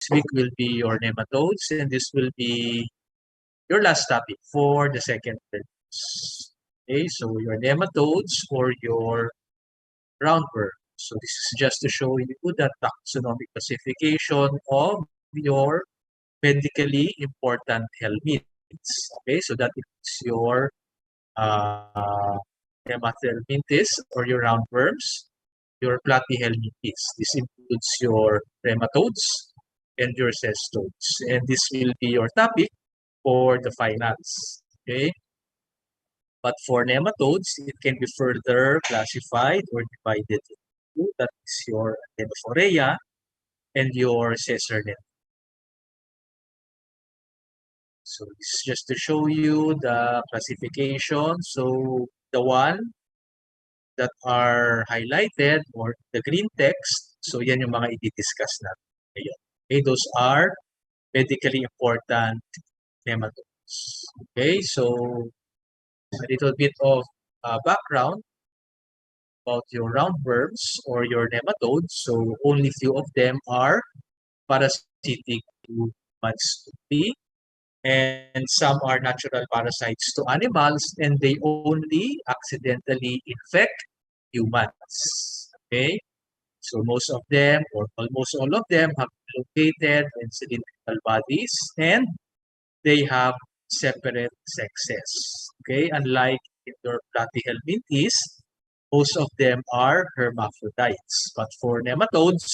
next week will be your nematodes, and this will be your last topic for the second course. Okay, so your nematodes or your roundworm. So this is just to show you the taxonomic classification of your medically important helminths. Okay, so that is your Nemathelminths or your roundworms, your Platyhelminths. This includes your nematodes and your cestodes. And this will be your topic for the finals. Okay. But for nematodes, it can be further classified or divided into that is your Adenophorea and your Caesarnet. So this is just to show you the classification. So the one that are highlighted or the green text, so yan yung mga i-discuss natin ngayon. Okay, those are medically important nematodes. Okay, so a little bit of background about your roundworms or your nematodes. So only few of them are parasitic to humans only, and some are natural parasites to animals, and they only accidentally infect humans. Okay, so most of them or almost all of them have located and cylindrical bodies, and they have separate sexes. Okay, unlike in your Platyhelminthes, most of them are hermaphrodites. But for nematodes,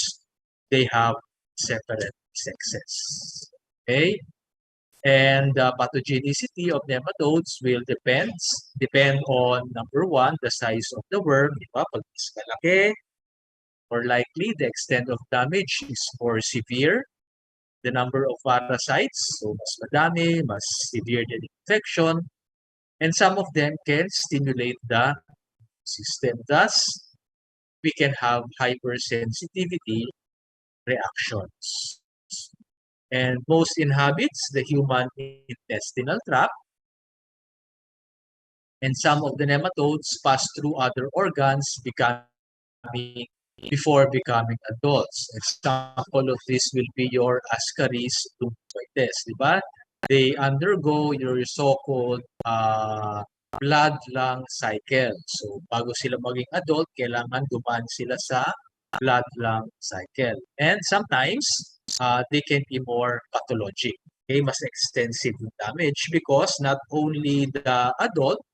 they have separate sexes. Okay, and the pathogenicity of nematodes will depend on number one, the size of the worm. Diba? Pag mas malaki, more likely the extent of damage is more severe. The number of parasites, so mas madami, mas severe the infection, and some of them can stimulate the system. Thus, we can have hypersensitivity reactions. And most inhabits the human intestinal tract, and some of the nematodes pass through other organs before becoming adults. Example of this will be your Ascaris lumboides, di ba? They undergo your so-called blood-lung cycle. So, bago sila maging adult, kailangan dumaan sila sa blood-lung cycle. And sometimes, they can be more pathologic. Okay, mas extensive yung damage because not only the adult,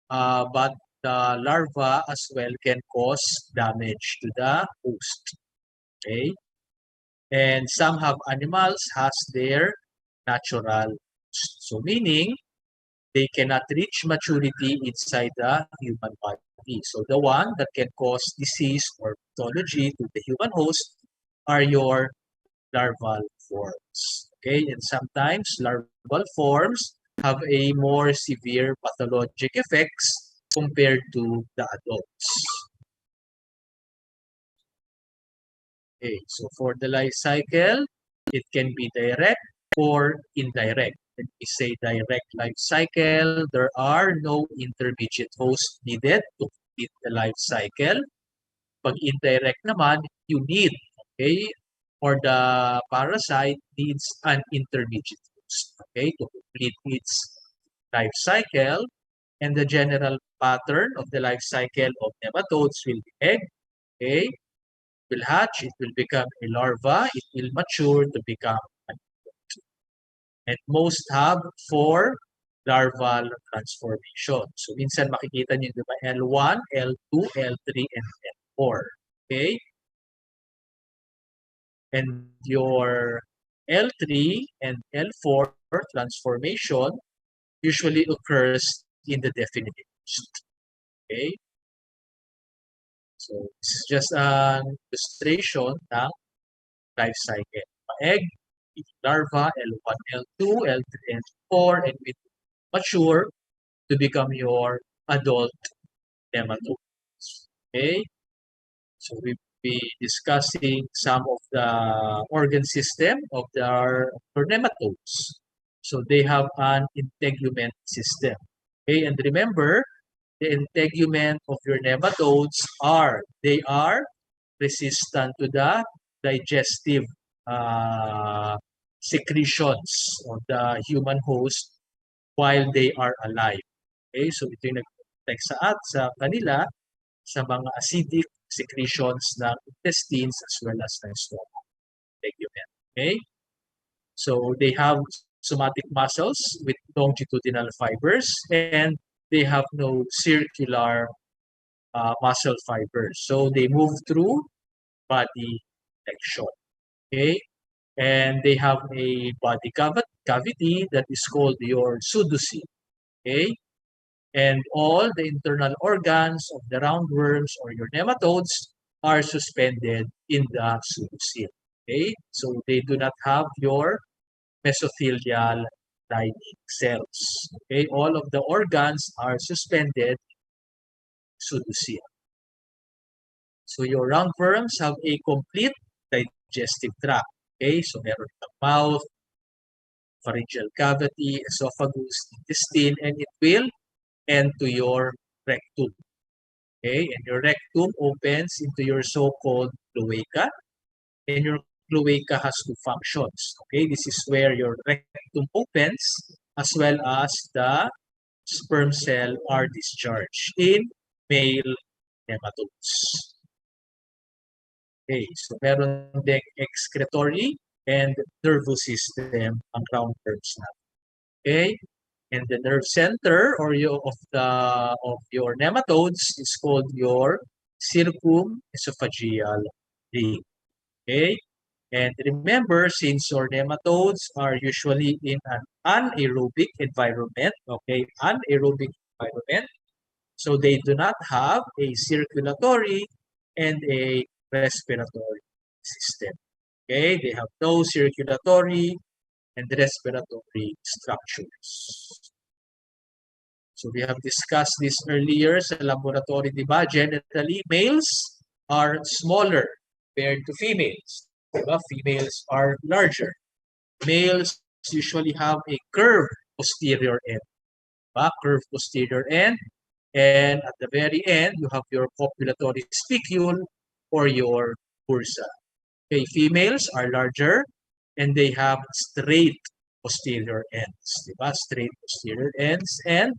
but the larva as well can cause damage to the host. Okay, and some have animals has their natural host. So meaning they cannot reach maturity inside the human body. So the one that can cause disease or pathology to the human host are your larval forms. Okay, and sometimes larval forms have a more severe pathologic effects compared to the adults. Okay, so for the life cycle, it can be direct or indirect. When we say direct life cycle, there are no intermediate hosts needed to complete the life cycle. Pag indirect naman, you need, okay, or the parasite needs an intermediate host, okay, to complete its life cycle. And the general pattern of the life cycle of nematodes will be egg, okay, it will hatch, it will become a larva, it will mature to become an adult. And most have 4 larval transformation. So minsan makikita niyo diba L1, L2, L3, and L4. Okay? And your L3 and L4 transformation usually occurs in the definitive host. Okay? So it's just an illustration ng life cycle. Egg, larva, L1, L2, L3, and L4, and will mature to become your adult nematodes. Okay? So we'll be discussing some of the organ system of our nematodes. So they have an integument system. Okay, and remember, the integument of your nematodes are resistant to the digestive secretions of the human host while they are alive. Okay, so ito yung nag-protect sa kanila sa mga acidic secretions ng intestines as well as ng stomach. Tegument. Okay, so they have somatic muscles with longitudinal fibers and they have no circular muscle fibers. So they move through body flexion. Okay, and they have a body cavity that is called your pseudocele. Okay, and all the internal organs of the roundworms or your nematodes are suspended in the pseudocele. Okay, so they do not have your mesothelial lining cells. Okay, all of the organs are suspended pseudocele. So your roundworms have a complete digestive tract. Okay, so meron kang mouth, pharyngeal cavity, esophagus, intestine, and it will end to your rectum. Okay, and your rectum opens into your so-called cloaca, and your cloaca has two functions. Okay, this is where your rectum opens as well as the sperm cell are discharged in male nematodes. Okay, so meron ding excretory and nervous system ang roundworms na. Okay, and the nerve center or of your nematodes is called your circumesophageal ring. Okay, and remember, since your nematodes are usually in an anaerobic environment, okay, anaerobic environment, so they do not have a circulatory and a respiratory system. Okay, they have no circulatory and respiratory structures. So we have discussed this earlier sa laboratory, diba? Generally, males are smaller compared to females. Diba? Females are larger. Males usually have a curved posterior end. Diba? Curved posterior end. And at the very end, you have your copulatory spicule or your bursa. Okay, females are larger and they have straight posterior ends. Diba? Straight posterior ends. And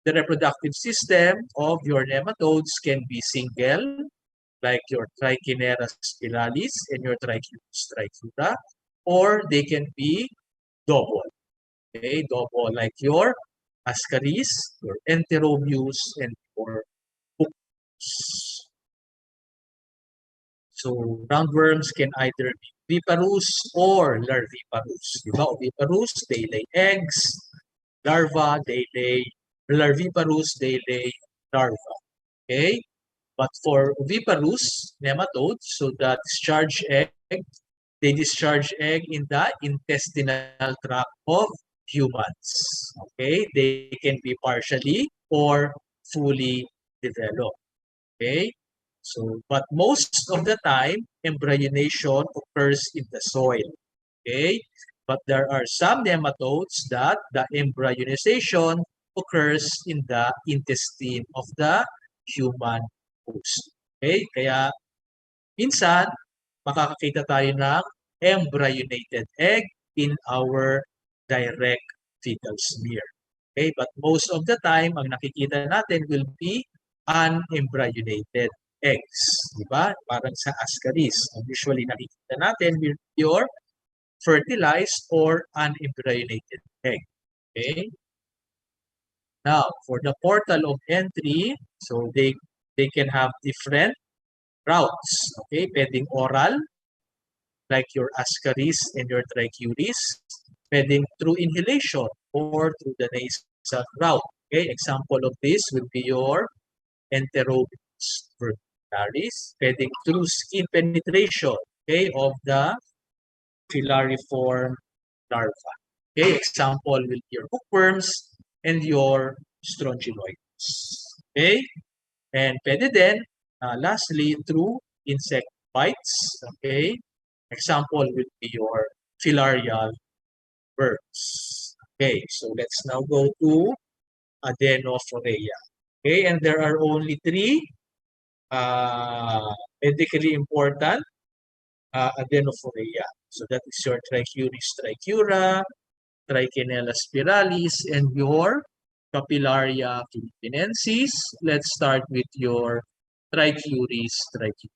the reproductive system of your nematodes can be single, like your Trichinella spiralis and your Trichuris trichuta, or they can be double. Okay, double like your Ascaris, your Enterobius, and your Bucus. So roundworms can either be viparous or larviparous. Diba? Oviparous, they lay eggs. Larva, they lay larviparous, they lay larva. Okay? But for oviparous nematodes, so the discharge egg, they discharge egg in the intestinal tract of humans. Okay? They can be partially or fully developed. Okay? So, but most of the time, embryonation occurs in the soil. Okay? But there are some nematodes that the embryonization occurs in the intestine of the human host. Okay? Kaya, minsan, makakakita tayo ng embryonated egg in our direct fecal smear. Okay? But most of the time, ang nakikita natin will be unembryonated eggs. Diba? Parang sa Ascaris. Usually nakikita natin will be your fertilized or unembryonated egg. Okay? Now, for the portal of entry, so they can have different routes. Okay? Pwedeng oral, like your Ascaris and your Trichuris. Pwedeng through inhalation or through the nasal route. Okay? Example of this would be your Enterobius verticularis. Pwedeng through skin penetration, okay, of the filariform larva. Okay, example will be your hookworms and your strongyloids. Okay, and pwede din, lastly, through insect bites. Okay, example will be your filarial birds. Okay, so let's now go to Adenophorea. Okay, and there are only three medically important adenophoria. So that is your Trichuris trichiura, Trichinella spiralis, and your Capillaria philippinensis. Let's start with your Trichuris trichiura.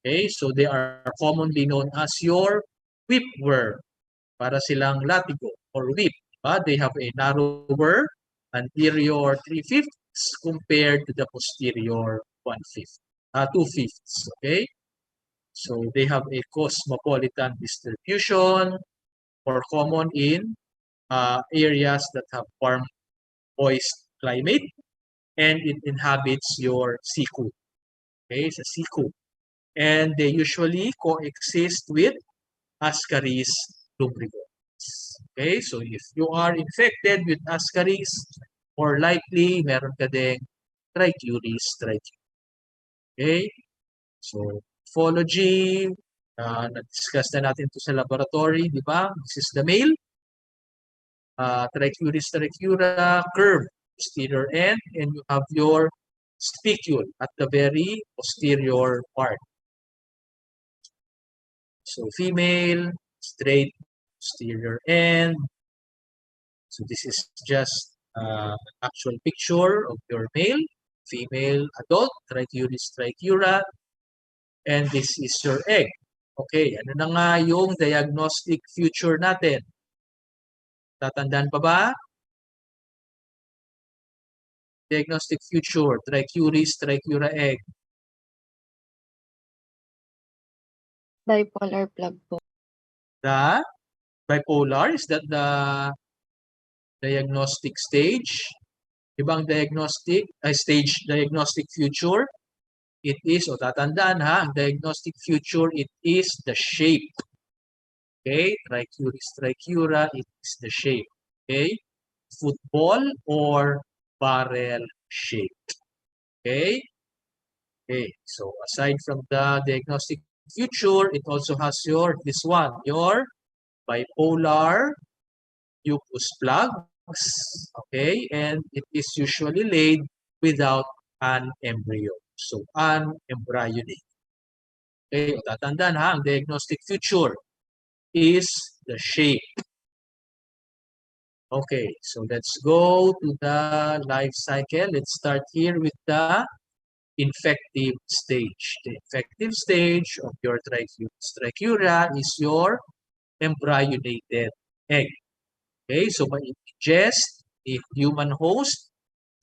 Okay, so they are commonly known as your whipworm. Para silang latigo or whip. They have a narrower anterior 3/5 compared to the posterior 1/5, 2/5. Okay, so they have a cosmopolitan distribution, more common in areas that have warm, moist climate, and it inhabits your siku. Okay, it's a siku. And they usually coexist with Ascaris lubricans. Okay, so if you are infected with Ascaris, more likely meron ka ding Trichuris trichiura. Okay, so morphology, na-discuss na natin ito sa laboratory, di ba? This is the male. Trichuris trichiura, curved posterior end, and you have your spicule at the very posterior part. So female, straight posterior end. So this is just an actual picture of your male, female, adult, Trichuris trichiura, and this is your egg. Okay, ano na nga yung diagnostic feature natin? Tatandaan pa ba? Diagnostic feature, Trichuris trichiura egg. Bipolar plug po. The bipolar, is that the diagnostic stage? Ibang diagnostic, stage diagnostic feature? It is, o tatandaan ha, ang diagnostic feature, it is the shape. Okay, Trichuris trichiura, it is the shape. Okay, football or barrel shape. Okay, okay, so aside from the diagnostic feature, it also has this one, your bipolar mucus plugs. Okay, and it is usually laid without an embryo. So, unembryonate. Okay, tatandaan ha, ang diagnostic feature is the shape. Okay, so let's go to the life cycle. Let's start here with the infective stage. The infective stage of your Trichuris trichiura is your embryonated egg. Okay, so ma-ingest a human host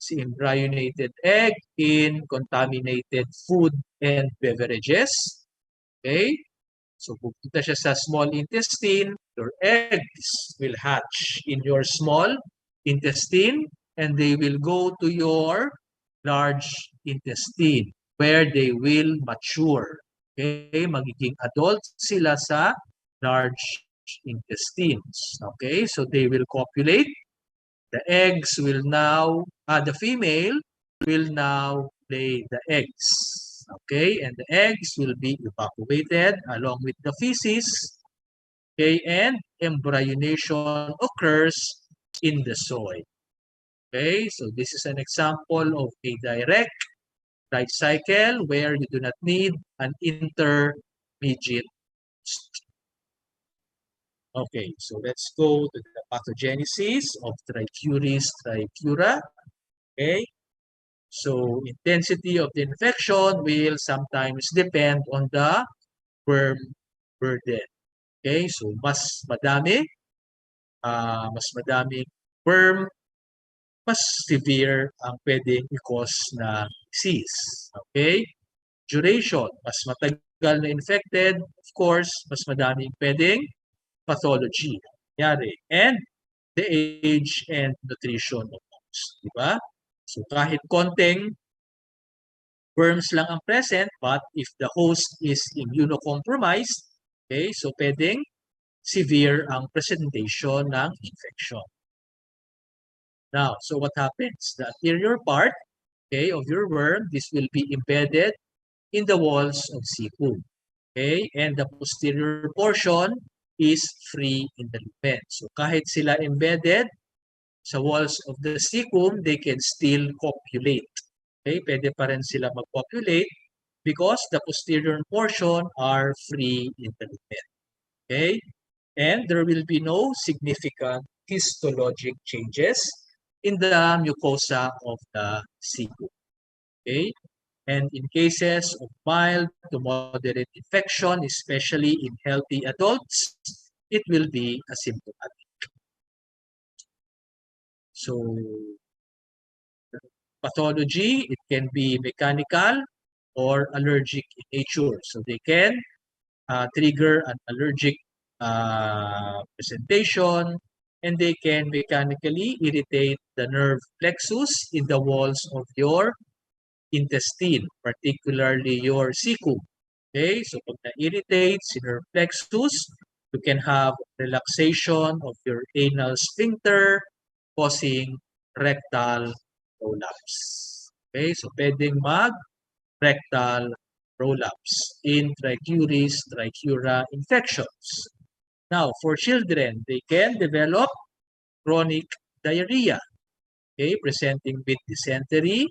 si embryonated egg in contaminated food and beverages. Okay, so pupunta siya sa small intestine. Your eggs will hatch in your small intestine and they will go to your large intestine where they will mature. Okay, magiging adult sila sa large intestines. Okay, so they will copulate. The eggs will now, the female will now lay the eggs. Okay, and the eggs will be evacuated along with the feces. Okay, and embryonation occurs in the soil. Okay, so this is an example of a direct life cycle where you do not need an intermediate step. Okay, so let's go to the pathogenesis of Trichuris trichiura. Okay, so intensity of the infection will sometimes depend on the worm burden. Okay, so mas madaming worm, mas severe ang pwedeng i-cause na disease. Okay, duration, mas matagal na infected, of course, mas madaming pwedeng pathology. And the age and nutrition of host. Diba? So kahit konting worms lang ang present, but if the host is immunocompromised, okay, so pwedeng severe ang presentation ng infection. Now, so what happens? The anterior part, okay, of your worm, this will be embedded in the walls of cecum. Okay, and the posterior portion is free in the lumen. So kahit sila embedded sa walls of the cecum, they can still copulate. Okay, pwede pa rin sila mag-populate because the posterior portion are free in the lumen. Okay? And there will be no significant histologic changes in the mucosa of the cecum. Okay? And in cases of mild to moderate infection, especially in healthy adults, it will be asymptomatic. So, pathology, it can be mechanical or allergic in nature. So they can trigger an allergic presentation, and they can mechanically irritate the nerve plexus in the walls of your intestine, particularly your cecum. Okay, so pag na-irritates si nerve plexus, you can have relaxation of your anal sphincter, causing rectal prolapse. Okay, so pwedeng rectal prolapse in trichuris, trichura infections. Now, for children, they can develop chronic diarrhea, okay, presenting with dysentery,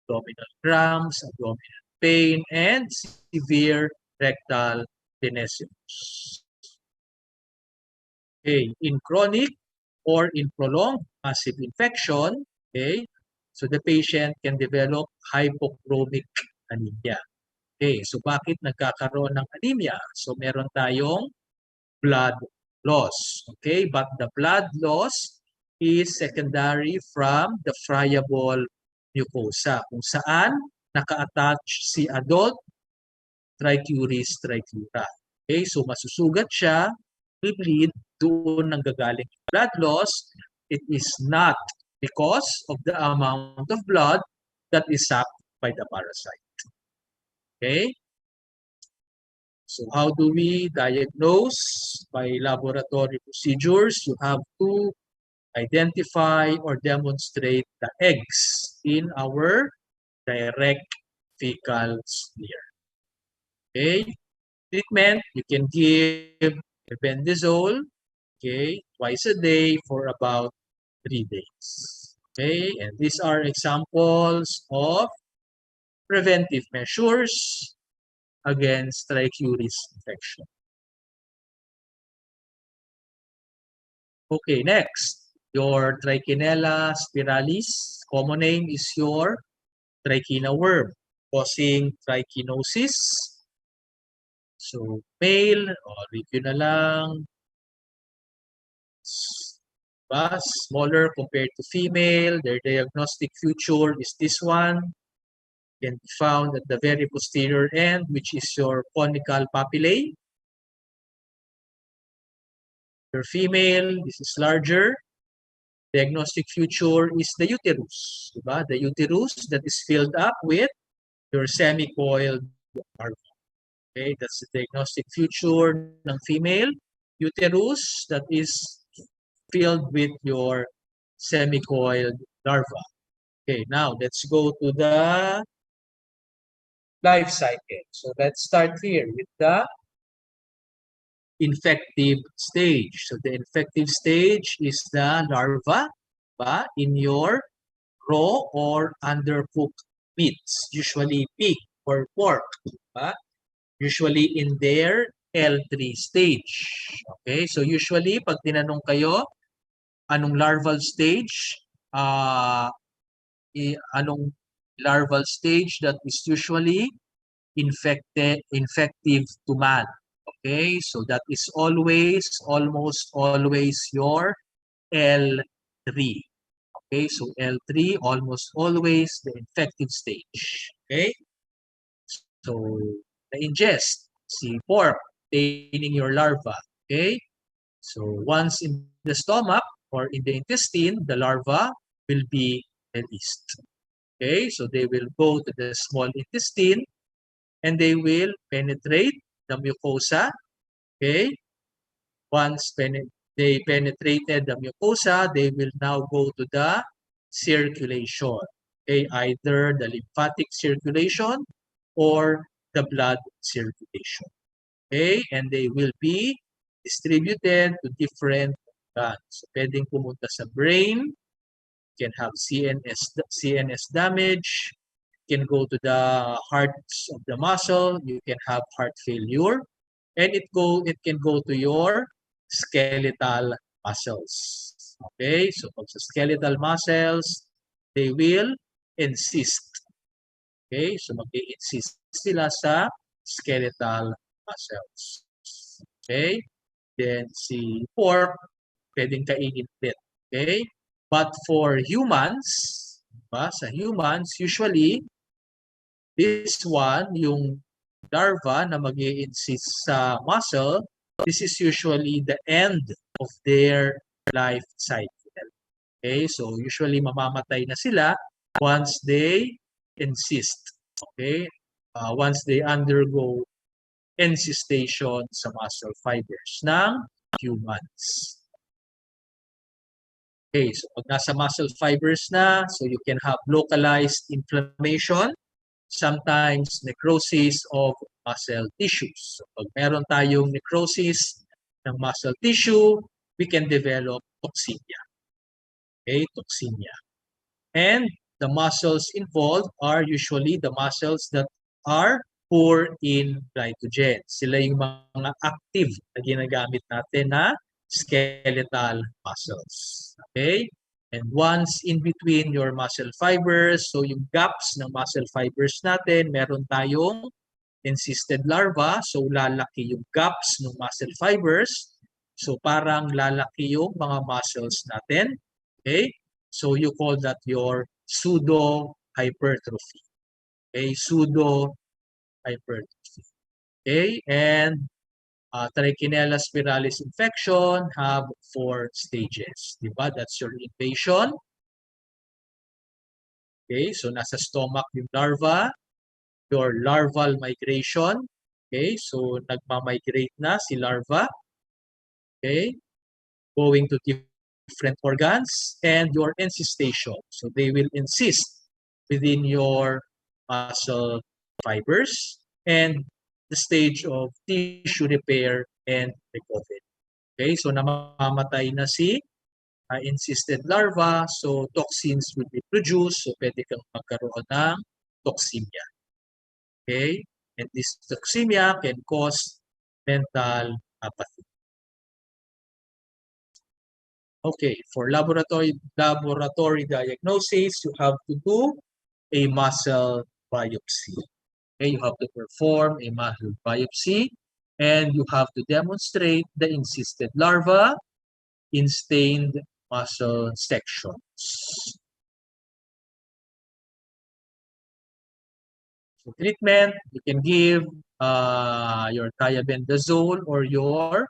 abdominal cramps, abdominal pain, and severe rectal tenesmus. Okay, in chronic or in prolonged massive infection, okay, so the patient can develop hypochromic anemia. Okay, so bakit nagkakaroon ng anemia? So meron tayong blood loss. Okay, but the blood loss is secondary from the friable mucosa kung saan naka-attach si adult trichuris trichura. Okay, so masusugat siya, will bleed, doon nanggagaling blood loss. It is not because of the amount of blood that is sucked by the parasite. Okay? So how do we diagnose? By laboratory procedures, you have to identify or demonstrate the eggs in our direct fecal smear. Okay? Treatment, you can give albendazole, okay, twice a day for about 3 days. Okay, and these are examples of preventive measures against trichuris infection. Okay, next, your Trichinella spiralis. Common name is your trichina worm, causing trichinosis. So, male, review na lang. Smaller compared to female. Their diagnostic feature is this one. Can be found at the very posterior end, which is your conical papillae. For female, this is larger. Diagnostic feature is the uterus. Diba? The uterus that is filled up with your semi-coiled larva. Okay, that's the diagnostic feature ng female uterus that is filled with your semi-coiled larva. Okay, now let's go to the life cycle. So let's start here with the infective stage. So the infective stage is the larva in your raw or undercooked meats, usually pig or pork, usually in their L3 stage. Okay, so usually pag tinanong kayo, anong larval stage, anong larval stage that is usually infective to man. Okay, so that is almost always your L3. Okay, so L3, almost always the infective stage. Okay, so na-ingest si pork containing your larva. Okay, so once in the stomach or in the intestine, the larva will be released. Okay, so they will go to the small intestine and they will penetrate the mucosa. Okay, once they penetrated the mucosa, they will now go to the circulation. Okay, either the lymphatic circulation or the blood circulation. Okay, and they will be distributed to different organs. So, pwedeng pumunta sa brain, you can have CNS damage, can go to the hearts of the muscle, you can have heart failure, and it can go to your skeletal muscles. Okay, so pag sa skeletal muscles, they will insist. Okay, so mag-i-insist sila sa skeletal muscles. Okay, then si pork, pwedeng kainin din. Okay, but for humans, sa humans, usually, this one, yung larva na mag-i-insist sa muscle, this is usually the end of their life cycle. Okay, so usually mamamatay na sila once they insist. Okay, once they undergo encystation sa muscle fibers ng humans. Okay, so pag nasa muscle fibers na, so you can have localized inflammation, sometimes necrosis of muscle tissues. So pag meron tayong necrosis ng muscle tissue, we can develop toxemia. Okay, toxemia. And the muscles involved are usually the muscles that are poor in glycogen. Sila yung mga active na ginagamit natin na skeletal muscles. Okay? And once in between your muscle fibers, so yung gaps ng muscle fibers natin, meron tayong encysted larva, so lalaki yung gaps ng muscle fibers. So parang lalaki yung mga muscles natin. Okay? So you call that your pseudo hypertrophy. Okay, pseudo hypertrophy. Okay, and Trichinella spiralis infection have 4 stages. Diba? That's your invasion. Okay, so nasa stomach yung larva. Your larval migration. Okay, so nagma-migrate na si larva. Okay, going to different organs, and your encystation. So they will insist within your muscle fibers and the stage of tissue repair and recovery. Okay, so namamatay na si encysted larva, so toxins will be produced, so pwede kang magkaroon ng toxemia. Okay, and this toxemia can cause mental apathy. Okay, for laboratory diagnosis, you have to do a muscle biopsy. Okay, you have to perform a muscle biopsy and you have to demonstrate the encysted larva in stained muscle sections. So treatment, you can give your thiabendazole or your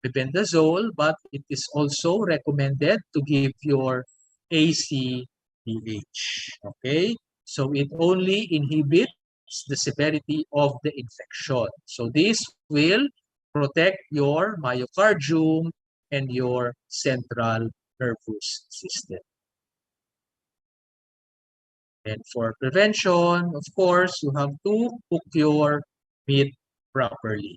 mebendazole, but it is also recommended to give your ACTH. Okay, so it only inhibits the severity of the infection. So this will protect your myocardium and your central nervous system. And for prevention, of course, you have to cook your meat properly.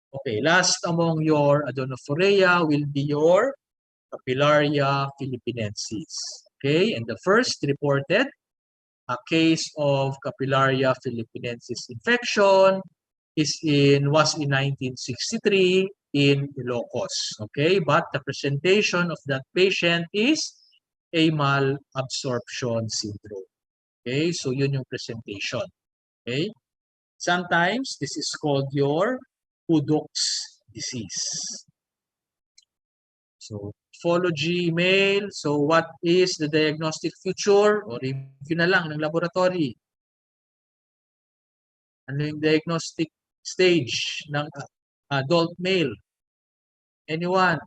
Okay, last among your Adonophorea will be your Capillaria philippinensis. Okay, and the first reported case of Capillaria philippinensis infection was in 1963 in Ilocos. Okay, but the presentation of that patient is a malabsorption syndrome. Okay, so yun yung presentation. Okay, sometimes this is called your Pudoc's disease. So, pathology, male. So, what is the diagnostic feature? O review na lang ng laboratory. Ano yung diagnostic stage ng adult male? Anyone?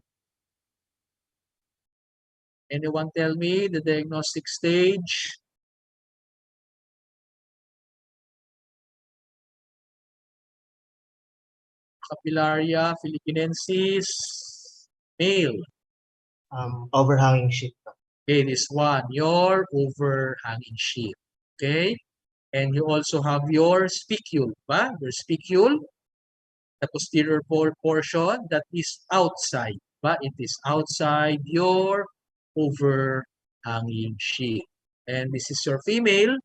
Anyone tell me the diagnostic stage? Capillaria philippinensis, male. Overhanging sheath. Okay, this one, your overhanging sheath. Okay? And you also have your spicule, ba? Your spicule, the posterior portion that is outside, ba? It is outside your overhanging sheath. And this is your female.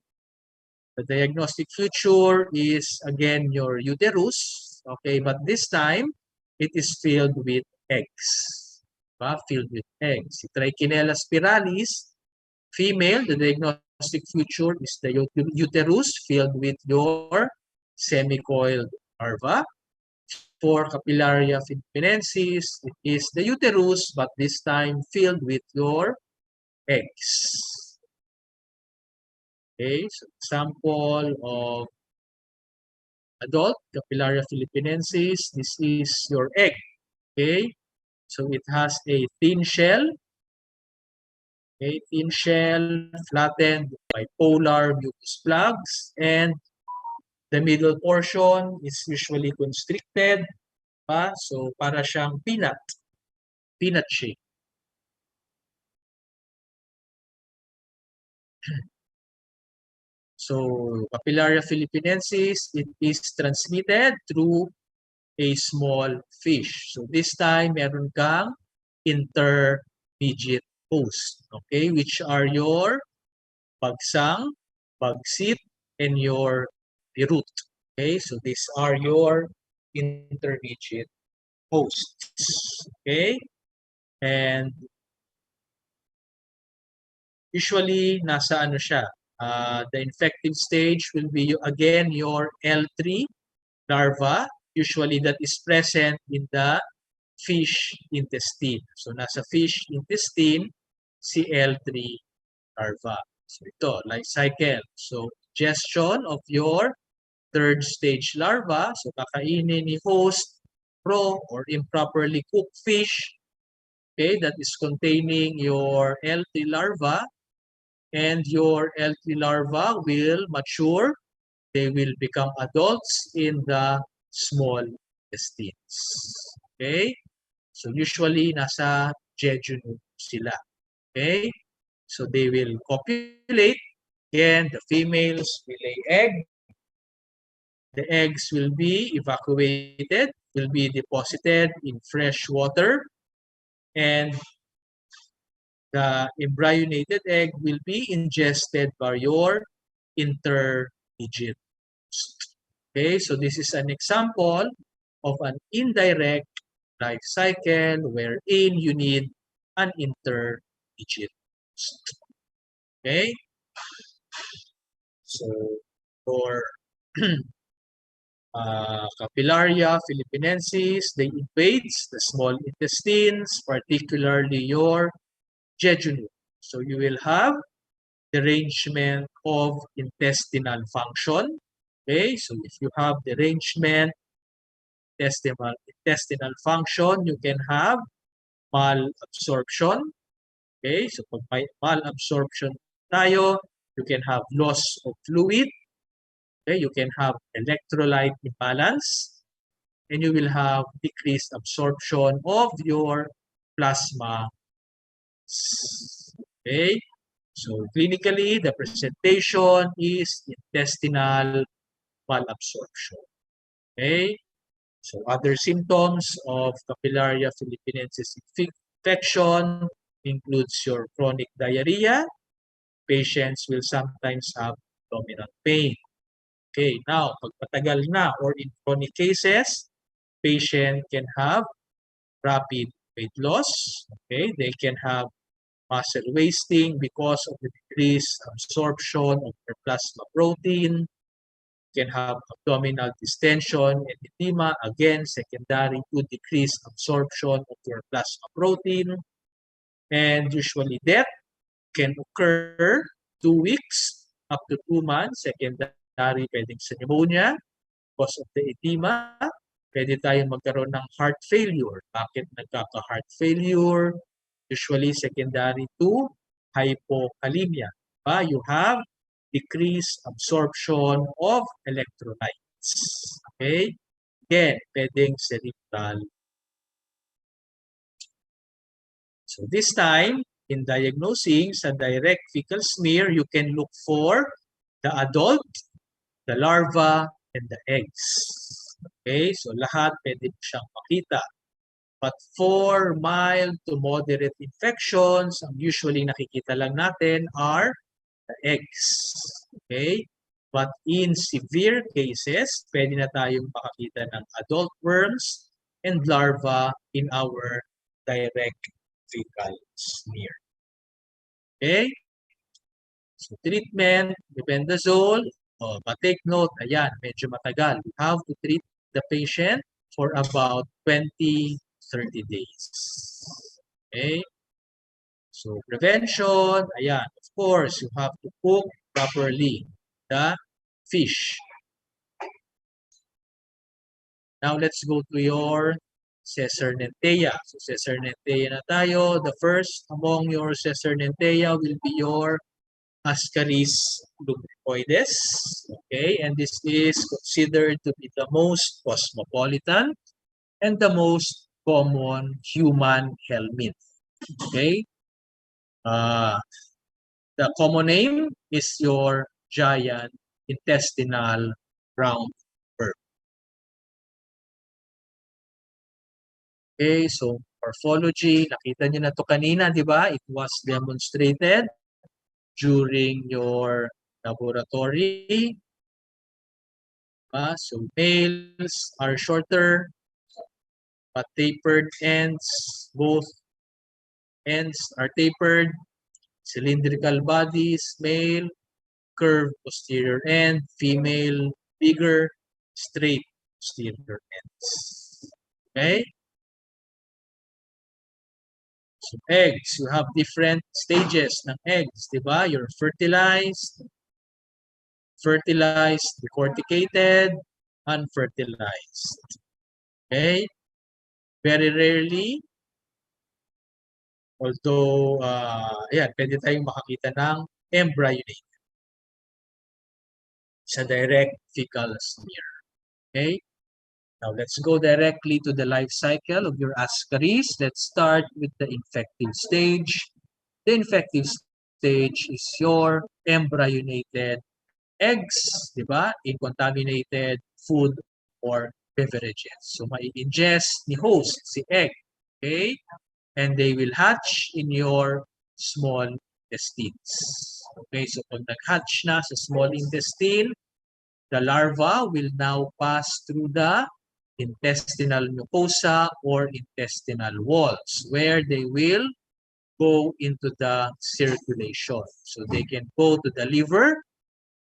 The diagnostic feature is again your uterus. Okay, but this time it is filled with eggs. Filled with eggs. Si Trichinella spiralis, female, the diagnostic feature is the uterus filled with your semicoiled larva. For Capillaria philippinensis, it is the uterus, but this time filled with your eggs. Okay, so example of adult Capillaria philippinensis, this is your egg. Okay, so it has a thin shell. Okay, thin shell, flattened, bipolar mucus plugs, and the middle portion is usually constricted. So para siyang peanut shape. So Capillaria philippinensis, it is transmitted through a small fish. So this time, meron kang intermediate host, okay, which are your bagsang, bagsit, and your birut. Okay, so these are your intermediate hosts. Okay, and usually nasa ano siya, the infective stage will be again your L3 larva, usually that is present in the fish intestine. So nasa fish intestine, si L3 larva. So ito, life cycle. So digestion of your third stage larva. So kakainin ni host raw or improperly cooked fish, okay, that is containing your L3 larva, and your L3 larva will mature. They will become adults in the small intestines. Okay? So usually nasa jejunum sila. Okay? So they will copulate. Again, the females will lay egg. The eggs will be evacuated, will be deposited in fresh water, and the embryonated egg will be ingested by your intermediate host. Okay, so this is an example of an indirect life cycle wherein you need an intermediate host. Okay, so for Capillaria philippinensis, they invades the small intestines, particularly your jejunum. So you will have derangement of intestinal function. Okay, so if you have derangement intestinal function, you can have malabsorption. Okay, so pag may malabsorption tayo, you can have loss of fluid. Okay, you can have electrolyte imbalance, and you will have decreased absorption of your plasma. Okay, so clinically, the presentation is intestinal malabsorption. Okay, so other symptoms of Capillaria philippinensis infection includes your chronic diarrhea. Patients will sometimes have abdominal pain. Okay, now, pag patagal na or in chronic cases, patient can have rapid weight loss. Okay, they can have muscle wasting because of the decreased absorption of their plasma protein. Can have abdominal distension and edema, again, secondary to decreased absorption of your plasma protein. And usually death can occur 2 weeks up to 2 months, secondary pwedeng sa pneumonia because of the edema. Pwede tayong magkaroon ng heart failure. Bakit nagkaka-heart failure? Usually secondary to hypokalemia. You have decreased absorption of electrolytes. Okay? Again, pwedeng cerebral. So this time, in diagnosing sa direct fecal smear, you can look for the adult, the larva, and the eggs. Okay? So lahat pwede siyang makita. But for mild to moderate infections, ang usually nakikita lang natin are the eggs. Okay? But in severe cases, pwede na tayong makakita ng adult worms and larva in our direct fecal smear. Okay? So treatment, mebendazole, but take note, ayan, medyo matagal. We have to treat the patient for about 20-30 days. Okay? So prevention, ayan, of course, you have to cook properly the fish. Now let's go to your Caesarnentea. So Caesarnentea na tayo. The first among your Caesarnentea will be your Ascaris lubricoides. Okay, and this is considered to be the most cosmopolitan and the most common human helminth. Okay, the common name is your giant intestinal roundworm. Okay, so morphology, nakita niyo na to kanina, di ba? It was demonstrated during your laboratory. So males are shorter, but tapered ends, both ends are tapered, cylindrical bodies, male, curved posterior end, female, bigger, straight posterior ends. Okay? So eggs, you have different stages ng eggs, di ba? You're fertilized, decorticated, unfertilized. Okay? Very rarely, although, ayan, pwede tayong makakita ng embryonate sa direct fecal smear. Okay? Now, let's go directly to the life cycle of your Ascaris. Let's start with the infective stage. The infective stage is your embryonated eggs, di ba? In contaminated food or beverages. So, mai-ingest ni host si egg. Okay? And they will hatch in your small intestines. Okay? So, pag nag-hatch na sa small intestine, the larva will now pass through the intestinal mucosa or intestinal walls where they will go into the circulation. So they can go to the liver,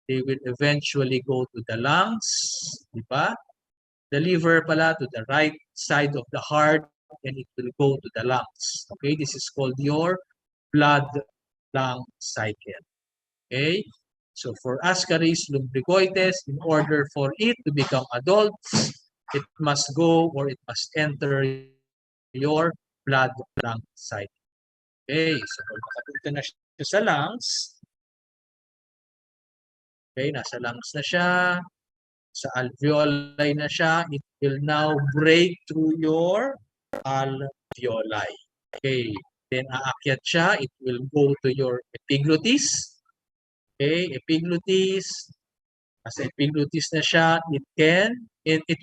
they will eventually go to the lungs, di ba? The liver pala to the right side of the heart and it will go to the lungs. Okay, this is called your blood-lung cycle. Okay, so for Ascaris lumbricoides, in order for it to become adults, it must go or it must enter your blood-lung cycle. Okay, so pag makapunta na siya sa lungs, okay, nasa lungs na siya, sa alveoli na siya, it will now break through your alveoli. Okay, then aakyat siya, it will go to your epiglottis. Okay, epiglottis, as epiglottis na siya, it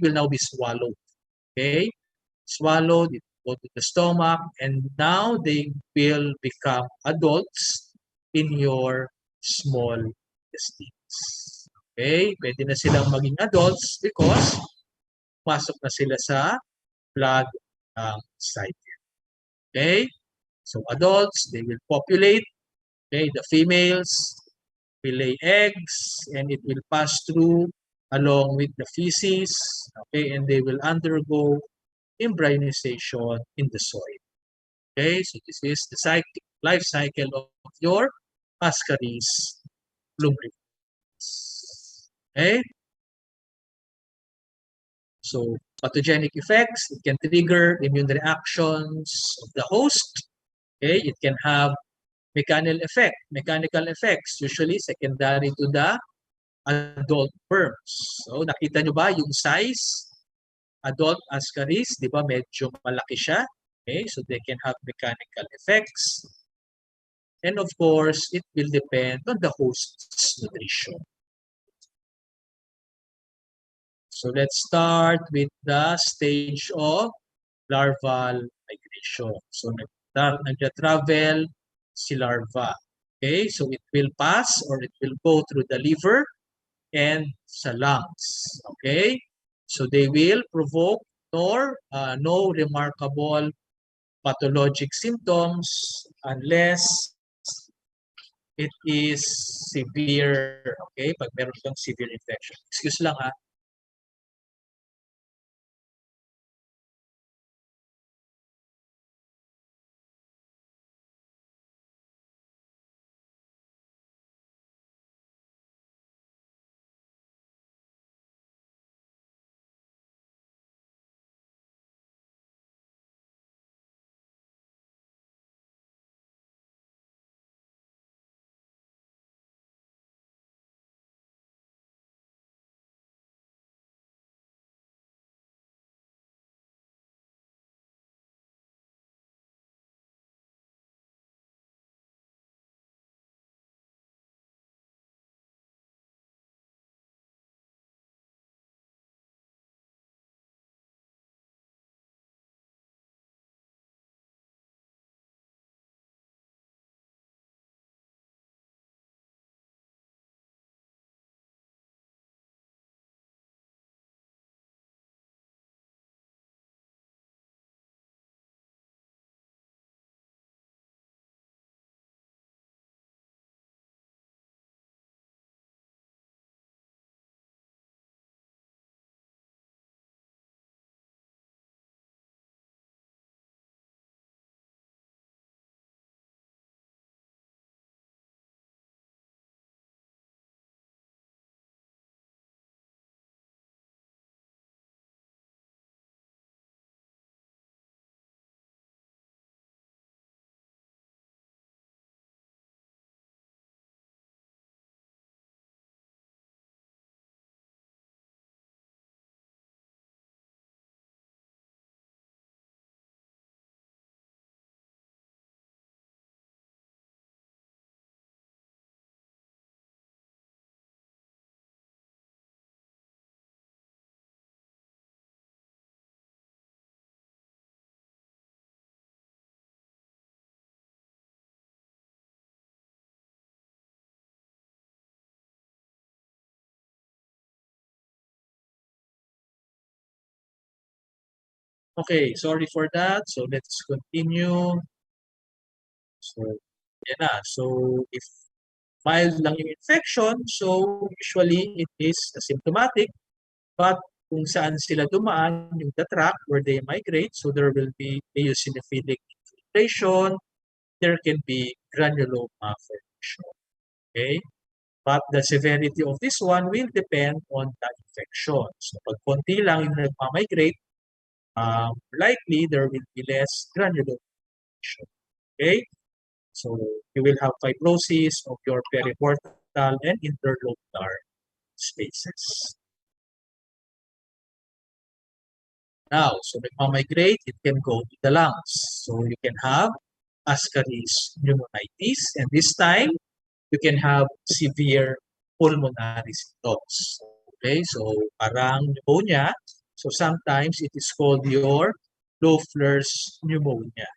will now be swallowed. Okay, swallowed, it will go to the stomach, and now they will become adults in your small intestines. Okay, pwede na silang maging adults because pasok na sila sa blood cycle. Okay, so adults, they will populate. Okay, the females will lay eggs and it will pass through along with the feces, okay, and they will undergo embryonization in the soil. Okay, so this is the life cycle of your Ascaris lumbricoides. Okay, so pathogenic effects, it can trigger immune reactions of the host. Okay, it can have mechanical effects, usually secondary to the adult worms. So, nakita nyo ba yung size? Adult Ascaris, di ba, medyo malaki siya. Okay, so they can have mechanical effects. And of course, it will depend on the host's nutrition. So, let's start with the stage of larval migration. So, nag-travel si larva. Okay, so it will pass or it will go through the liver and sa lungs. Okay, so they will provoke no remarkable pathologic symptoms unless it is severe. Okay, pag meron kang severe infection. Excuse lang ha. Okay, sorry for that. So let's continue. So, yan na. So, if mild lang yung infection, so usually it is asymptomatic. But kung saan sila dumaan, yung the tract where they migrate, so there will be eosinophilic infiltration, there can be granuloma formation. Okay? But the severity of this one will depend on the infection. So pag konti lang yung nagmamigrate, likely there will be less granuloma formation. Okay? So you will have fibrosis of your periportal and interlocular spaces. Now, so nagmamigrate, it can go to the lungs. So you can have Ascaris pneumonitis, and this time you can have severe pulmonary symptoms. Okay, so parang pneumonia. So sometimes it is called your Loeffler's pneumonia.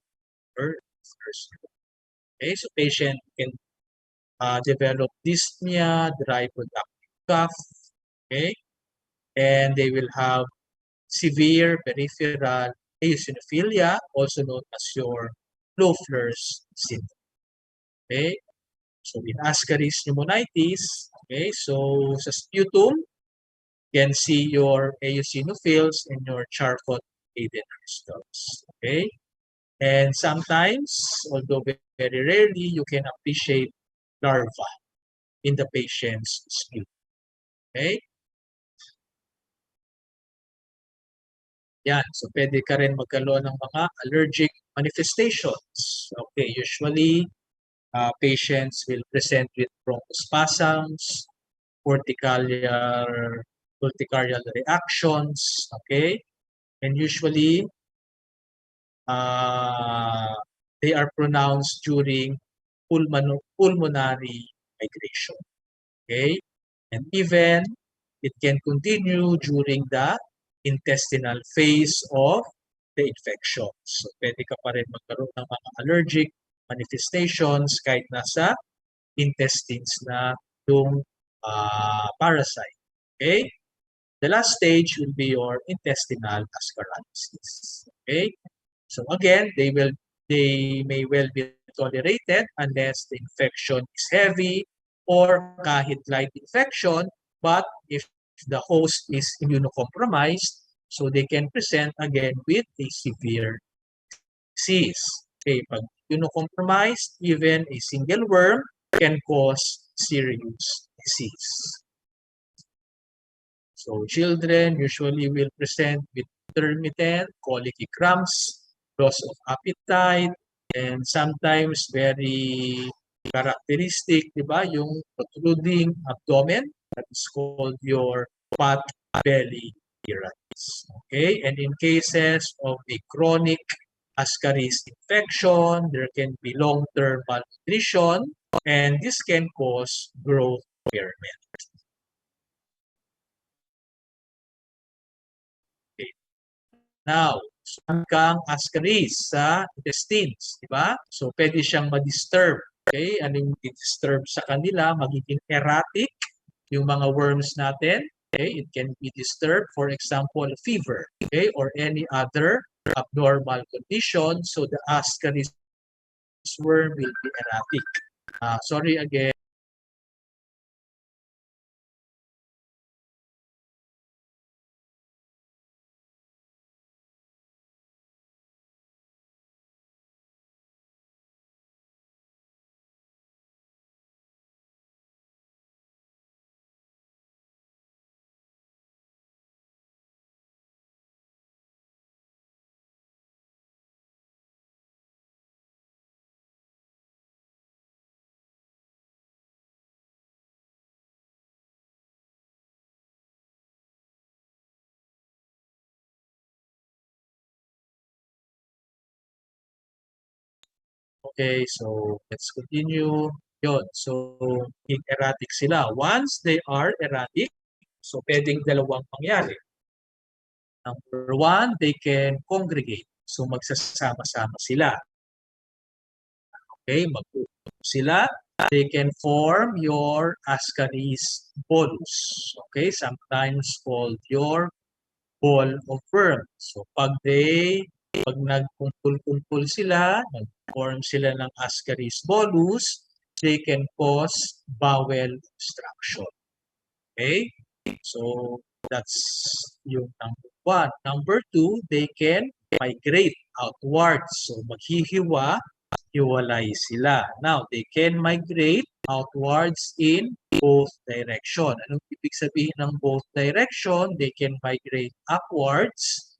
Or Loeffler's pneumonia. Okay, so patient can develop dyspnea, dry productive cough. Okay, and they will have severe peripheral eosinophilia, also known as your Loeffler's syndrome. Okay? So in Ascaris pneumonitis, okay, so sa sputum, you can see your eosinophils and your Charcot-Maden crystals. Okay? And sometimes, although very rarely, you can appreciate larvae in the patient's sputum. Okay? Yan. So, pwede ka rin magkaroon ng mga allergic manifestations. Okay, usually, patients will present with bronchospasms, urticarial reactions, okay? And usually, they are pronounced during pulmonary migration, okay? And even, it can continue during the intestinal phase of the infection. So, pwede ka pa rin magkaroon ng mga allergic manifestations kahit nasa intestines na yung parasite. Okay? The last stage will be your intestinal ascariasis. Okay? So again, they may well be tolerated unless the infection is heavy or kahit light infection, but if the host is immunocompromised, so they can present again with a severe disease. Okay, pag immunocompromised, even a single worm can cause serious disease. So children usually will present with intermittent colicky cramps, loss of appetite, and sometimes very characteristic, di ba, yung protruding abdomen, that is called your pot belly appearance. Okay, and in cases of a chronic ascaris infection, there can be long-term malnutrition, and this can cause growth impairment. Okay. Now, kang ascaris sa intestines, di ba? So, pwede siyang ma-disturb. Okay? Ano yung disturb sa kanila? Magiging erratic yung mga worms natin. Okay? It can be disturbed, for example, fever, okay? Or any other abnormal condition. So, the ascaris worm will be erratic. Sorry again. Okay, so let's continue. Yun. So, erratic sila. Once they are erratic, so pwedeng dalawang mangyari. Number one, they can congregate. So, magsasama-sama sila. Okay, magtutup sila. They can form your ascaris bolus. Okay, sometimes called your ball of worms. So, pag nagkumpul-kumpul sila, nag-form sila ng ascaris bolus, they can cause bowel obstruction. Okay? So, that's yung number one. Number two, they can migrate outwards. So, hiwalay sila. Now, they can migrate outwards in both direction. Anong ibig sabihin ng both direction? They can migrate upwards,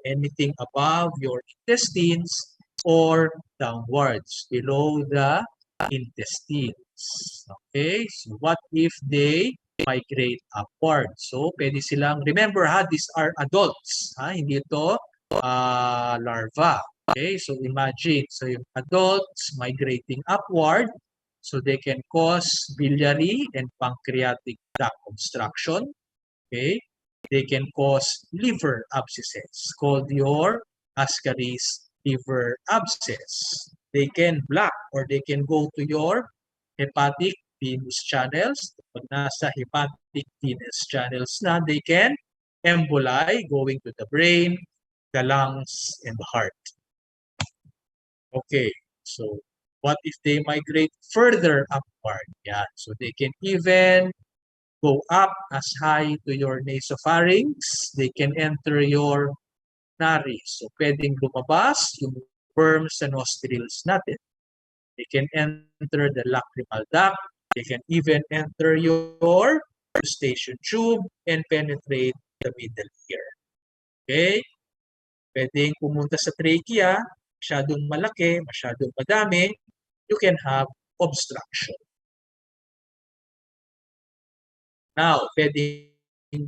anything above your intestines, or downwards, below the intestines. Okay? So, what if they migrate upwards? So, pwede silang, remember these are adults. Hindi ito larva. Okay, so imagine, so yung adults migrating upward, so they can cause biliary and pancreatic duct obstruction. Okay, they can cause liver abscesses, called your ascaris liver abscess. They can block or they can go to your hepatic venous channels. Pag nasa hepatic venous channels na, they can emboli going to the brain, the lungs, and the heart. Okay, so what if they migrate further upward? Yeah, so they can even go up as high to your nasopharynx. They can enter your nares. So pwedeng lumabas yung worms sa nostrils natin. They can enter the lacrimal duct. They can even enter your eustachian tube and penetrate the middle ear. Okay? Pwedeng pumunta sa trachea, masyadong malaki, masyadong madami, you can have obstruction. Now, pwedeng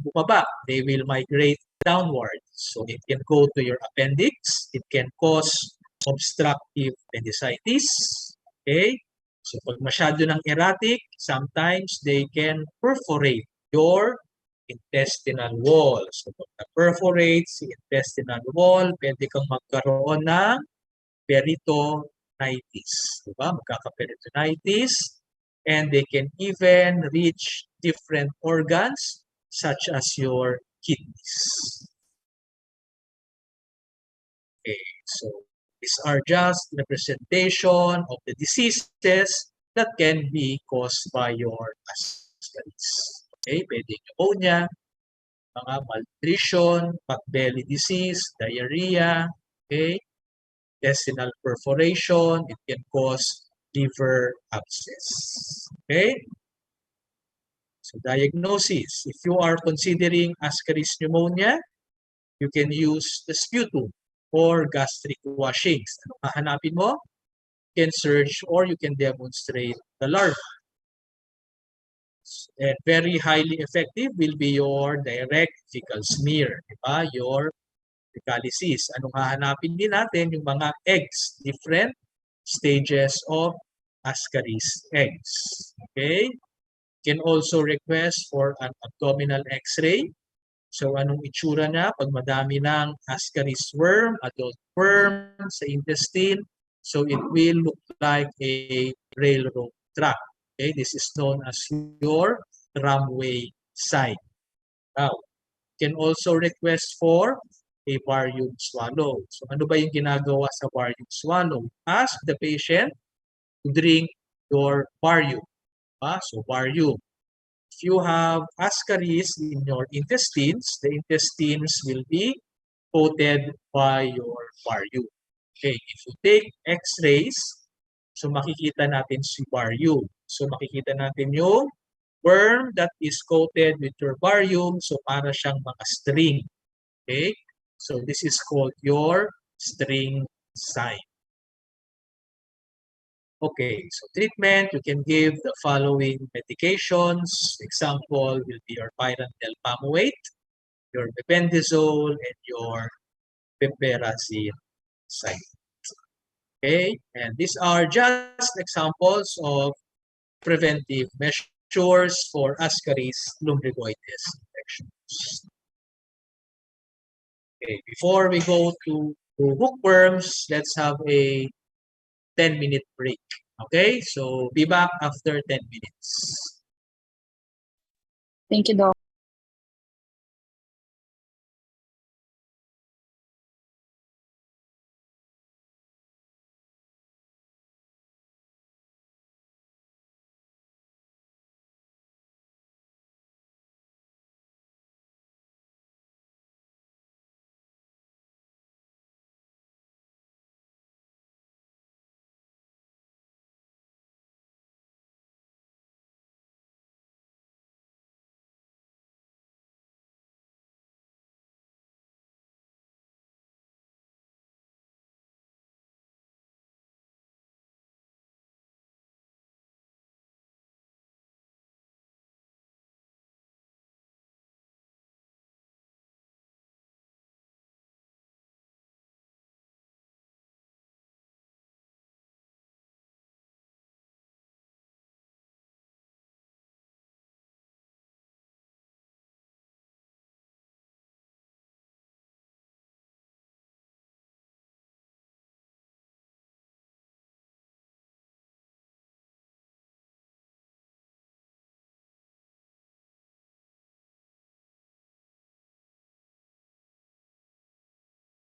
bumaba. They will migrate downwards. So, it can go to your appendix. It can cause obstructive appendicitis. Okay? So, pag masyado ng erratic, sometimes they can perforate your intestinal wall. So, pag na-perforate si intestinal wall, pwede kang magkaroon ng peritonitis. Diba? Magkaka-peritonitis. And they can even reach different organs such as your kidneys. Okay, so these are just representation of the diseases that can be caused by your ascaris. Okay, pwedeng pneumonia, mga malnutrition, potbelly disease, diarrhea, okay, intestinal perforation, it can cause liver abscess. Okay? So diagnosis, if you are considering ascaris pneumonia, you can use the sputum or gastric washings. Ano hahanapin mo? You can search or you can demonstrate the larva. And very highly effective will be your direct fecal smear, diba? Your fecalysis. Anong hahanapin din natin? Yung mga eggs, different stages of ascaris eggs. Okay? You can also request for an abdominal x-ray. So anong itsura niya pag madami ng ascaris worm, adult worm sa intestine? So it will look like a railroad track. Okay, this is known as your tramway sign. Now, you can also request for a barium swallow. So ano ba yung ginagawa sa barium swallow? Ask the patient to drink your barium. So barium. If you have ascaris in your intestines, the intestines will be coated by your barium. Okay, if you take x-rays, so makikita natin si barium. So makikita natin yung worm that is coated with your barium. So para siyang mga string. Okay, so this is called your string sign. Okay, so treatment, you can give the following medications. Example will be your pyrantel pamoate, your mebendazole, and your piperazine site. Okay, and these are just examples of preventive measures for ascaris lumbricoides infections. Okay, before we go to hookworms, let's have a 10-minute break. Okay, so be back after 10 minutes. Thank you, Doc.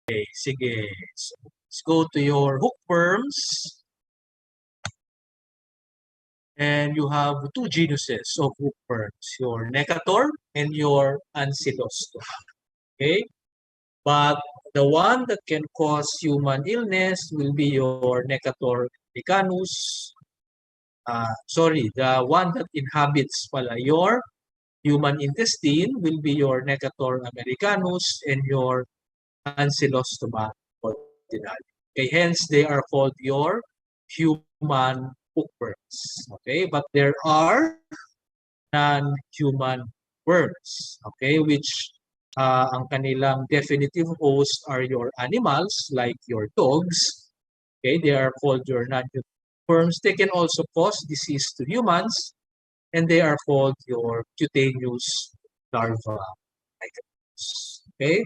Okay, sige. So, let's go to your hookworms. And you have two genuses of hookworms, your Necator and your Ancylostoma. Okay? But the one that can cause human illness will be your Necator americanus. The one that inhabits pala your human intestine will be your Necator americanus and your Ancylostoma ordinaria. Okay, hence they are called your human hookworms. Okay, but there are non-human worms. Okay, which ang kanilang definitive host are your animals like your dogs. Okay, they are called your non-human worms. They can also cause disease to humans, and they are called your cutaneous larva. Okay.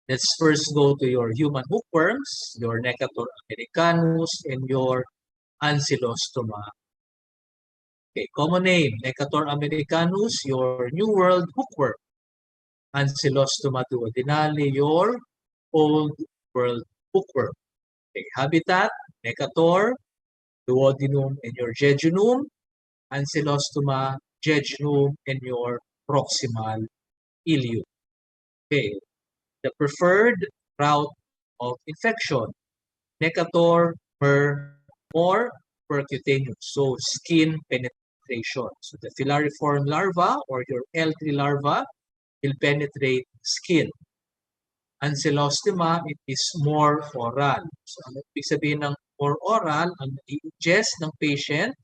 Let's first go to your human hookworms, your Necator americanus, and your Ancylostoma. Okay, common name, Necator americanus, your New World hookworm. Ancylostoma duodenale, your Old World hookworm. Okay, habitat, Necator, duodenum, and your jejunum. Ancylostoma, jejunum, and your proximal ileum. Okay, the preferred route of infection, Necator, MER, or percutaneous, so skin penetration. So the filariform larva or your L3 larva will penetrate skin. Ancylostoma, it is more oral. So ano ibig sabihin ng more oral, ang i-ingest ng patient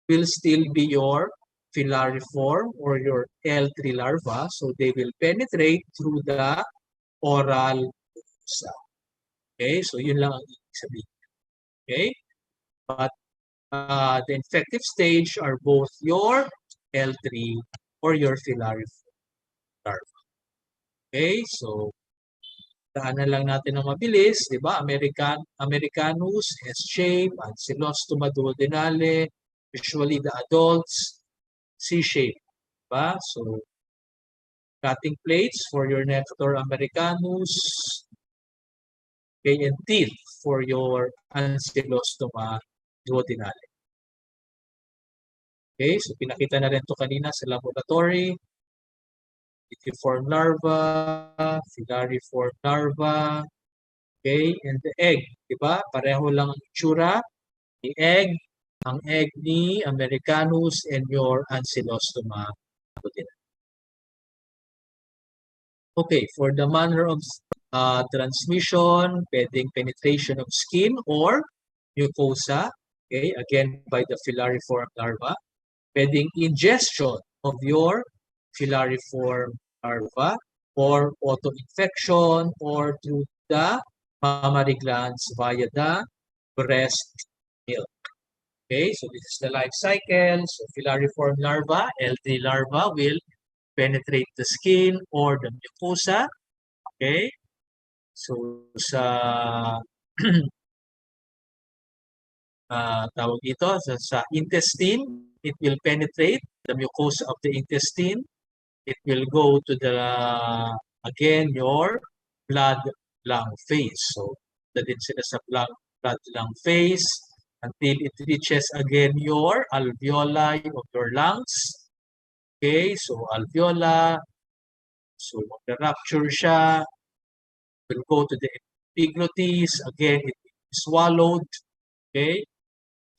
will still be your filariform or your L3 larva. So they will penetrate through the oral mucosa. Okay, so yun lang ang ibig sabihin. Okay, but the infective stage are both your L3 or your filariform larva. Okay, so daanan lang natin ng mabilis, di ba? Americanus, S-shape, Ancylostoma duodenale, usually the adults, C-shape, di ba? So, cutting plates for your Necator americanus, okay, and teeth for your Ancylostoma duodenale. Okay, so pinakita na rin ito kanina sa laboratory. Itiform larva, filariform larva, okay, and the egg, di ba? Pareho lang ang itsura. The egg, ang egg ni Americanus and your Ancylostoma duodenale. Okay, for the manner of transmission, pwedeng penetration of skin or mucosa, okay, again by the filariform larva. Pwedeng ingestion of your filariform larva or auto-infection or through the mammary glands via the breast milk. Okay, so this is the life cycle. So filariform larva, L3 larva will penetrate the skin or the mucosa. Okay, so sa tawag dito, sa intestine, it will penetrate the mucosa of the intestine. It will go to the, again, your blood-lung phase. So, din sila sa blood-lung phase until it reaches again your alveoli of your lungs. Okay, so alveola, so mag-rupture siya, will go to the epiglottis, again, it will be swallowed. Okay,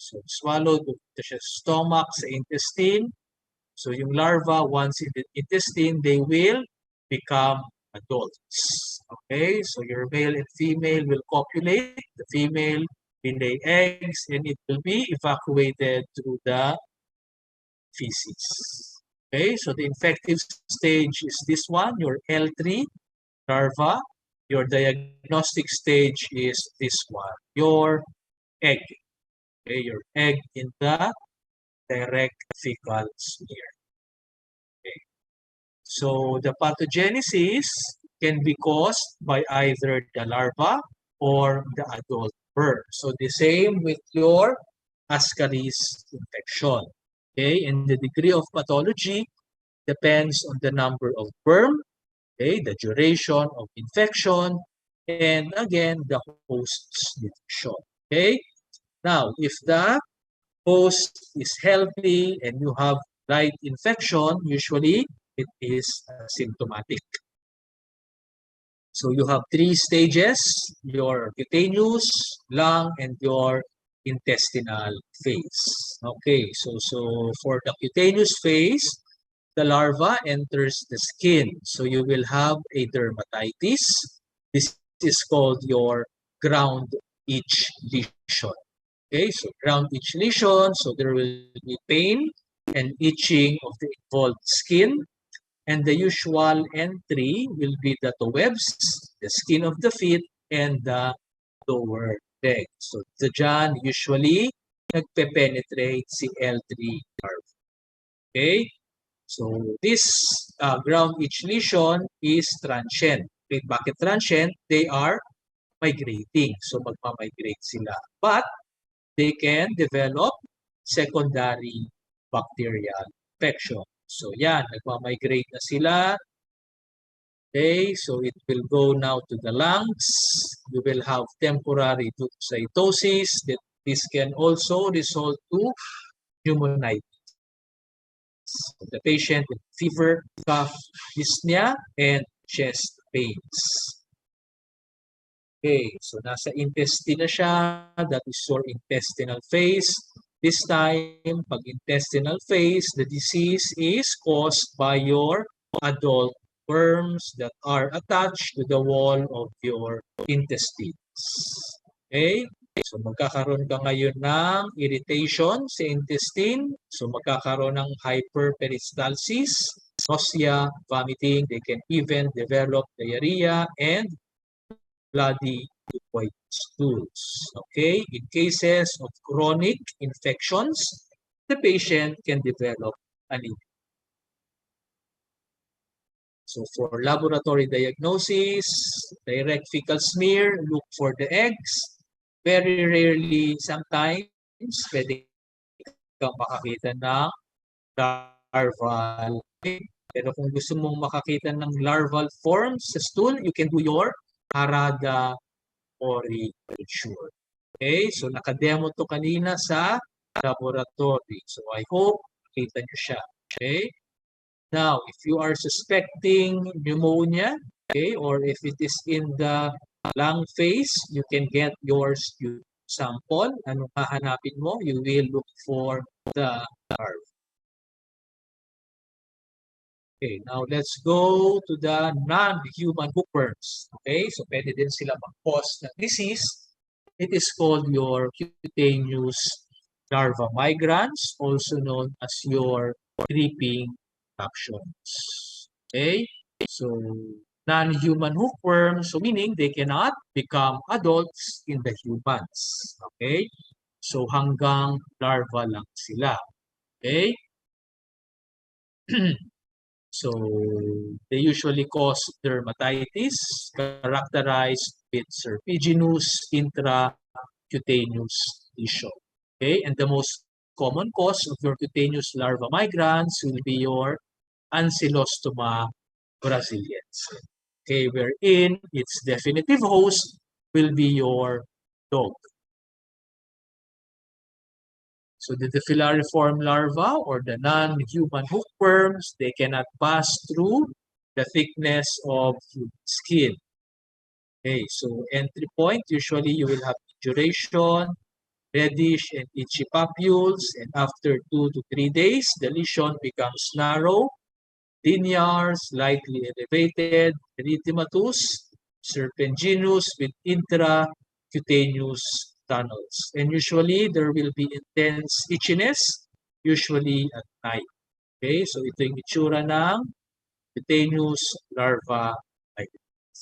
so swallowed to siya stomach, sa intestine. So yung larva, once in the intestine, they will become adults. Okay, so your male and female will copulate. The female will lay eggs and it will be evacuated through the feces. Okay, so the infective stage is this one, your L3 larva. Your diagnostic stage is this one, your egg. Okay, your egg in the direct fecal smear. Okay. So the pathogenesis can be caused by either the larva or the adult worm. So the same with your Ascaris infection. Okay, and the degree of pathology depends on the number of worm, okay, the duration of infection, and again, the host's nutrition. Okay, now if the host is healthy and you have light infection, usually it is symptomatic. So you have three stages, your cutaneous, lung, and your intestinal phase. Okay, so for the cutaneous phase, the larva enters the skin. So you will have a dermatitis. This is called your ground itch lesion. Okay, so ground itch lesion, so there will be pain and itching of the involved skin. And the usual entry will be the toe webs, the skin of the feet, and the lower leg. So dyan usually nagpe-penetrate si L3 larva. Okay, so this ground itch lesion is transient. Okay, bakit transient? They are migrating. So magmamigrate sila. But they can develop secondary bacterial infection. So yan, nagmamigrate na sila. Okay, so it will go now to the lungs. You will have temporary cytosis. That this can also result to pneumonitis. The patient with fever, cough, dyspnea, and chest pains. Okay, so nasa intestine na siya. That is your intestinal phase. This time, pag intestinal phase, the disease is caused by your adult worms that are attached to the wall of your intestines. Okay? So magkakaroon ka ngayon ng irritation sa intestine. So magkakaroon ng hyperperistalsis, nausea, vomiting. They can even develop diarrhea and bloody liquid stools. Okay? In cases of chronic infections, the patient can develop anemia. So for laboratory diagnosis, direct fecal smear, look for the eggs. Very rarely, sometimes, pwede kang makakita ng larval. Pero kung gusto mong makakita ng larval forms sa stool, you can do your Harada Ori culture. Okay, so nakademo to kanina sa laboratory. So I hope makita nyo siya. Okay. Now, if you are suspecting pneumonia, okay, or if it is in the lung phase, you can get your sample. Anong hahanapin mo? You will look for the larva. Okay, now let's go to the non-human hookworms. Okay, so pwede din sila mag-cause ng disease. It is called your cutaneous larva migrans, also known as your creeping captions. Okay, so non-human hookworms, so meaning they cannot become adults in the humans. Okay, so hanggang larva lang sila. Okay. So they usually cause dermatitis characterized with serpiginous intracutaneous lesion. Okay, and the most common cause of your cutaneous larva migrans will be your Ancylostoma brasiliensis. Okay, wherein its definitive host will be your dog. So the filariform larva or the non-human hookworms, they cannot pass through the thickness of human skin. Okay, so entry point, usually you will have induration, reddish and itchy papules, and after 2 to 3 days, the lesion becomes narrow, linear, slightly elevated, erythematous, serpentinous with intracutaneous tunnels. And usually, there will be intense itchiness, usually at night. Okay, so ito yung itsura ng cutaneous larva migrans.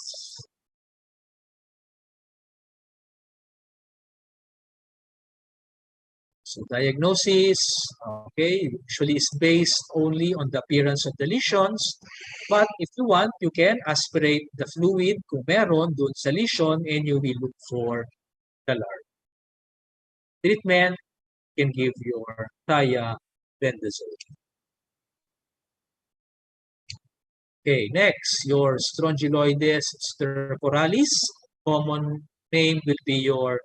So diagnosis, okay, usually is based only on the appearance of the lesions. But if you want, you can aspirate the fluid kung meron dun sa lesion and you will look for the larva. Treatment can give your thiabendazole. Okay, next, your Strongyloides stercoralis. Common name will be your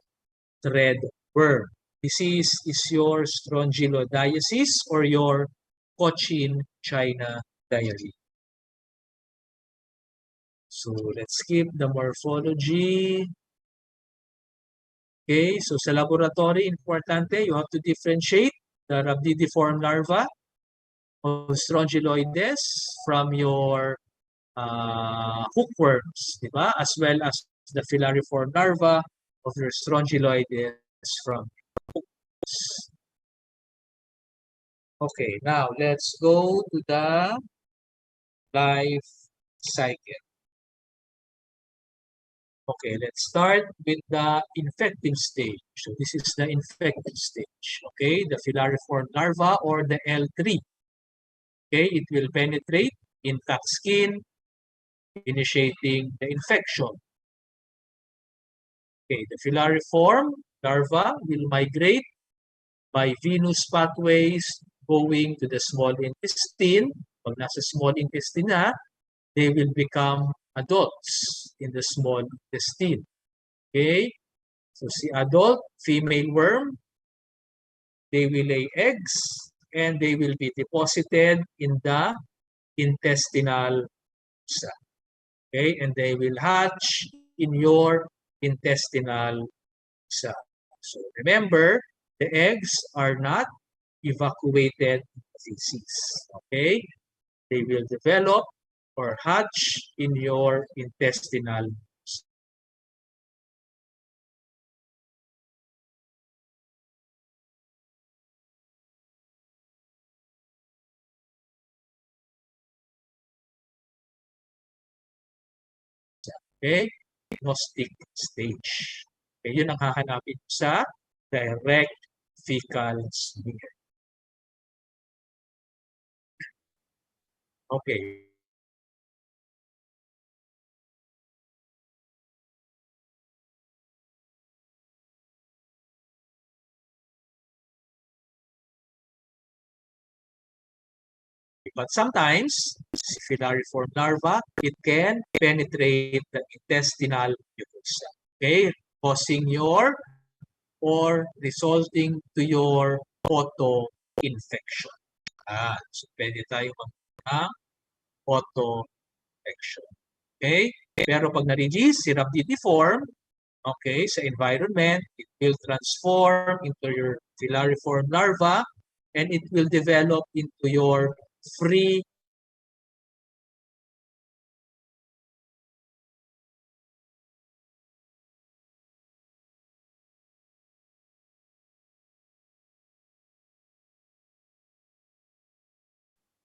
threadworm. Disease is your strongyloidiasis or your Cochin China diarrhea. So let's skip the morphology. Okay, so sa laboratory, importante, you have to differentiate the rhabdidiform larva of Strongyloides from your hookworms, di ba? As well as the filariform larva of your Strongyloides from hookworms. Okay, now let's go to the life cycle. Okay, let's start with the infecting stage. So this is the infecting stage. Okay, the filariform larva or the L3. Okay, it will penetrate intact skin, initiating the infection. Okay, the filariform larva will migrate by venous pathways going to the small intestine. Pag nasa small intestine na, they will become adults in the small intestine. Okay? So si adult female worm, they will lay eggs and they will be deposited in the intestinal sac. Okay? And they will hatch in your intestinal sac. So remember, the eggs are not evacuated in the feces. Okay? They will develop or hatch in your intestinal sac. Okay? Diagnostic stage. Okay, yun ang hahanapin sa direct fecal smear. Okay. But sometimes, filariform larva, it can penetrate the intestinal mucosa. Okay? Causing your or resulting to your auto-infection. So pwede tayo ng auto-infection. Okay? Pero pag na-release si rhabditiform, okay, sa environment, it will transform into your filariform larva and it will develop into your free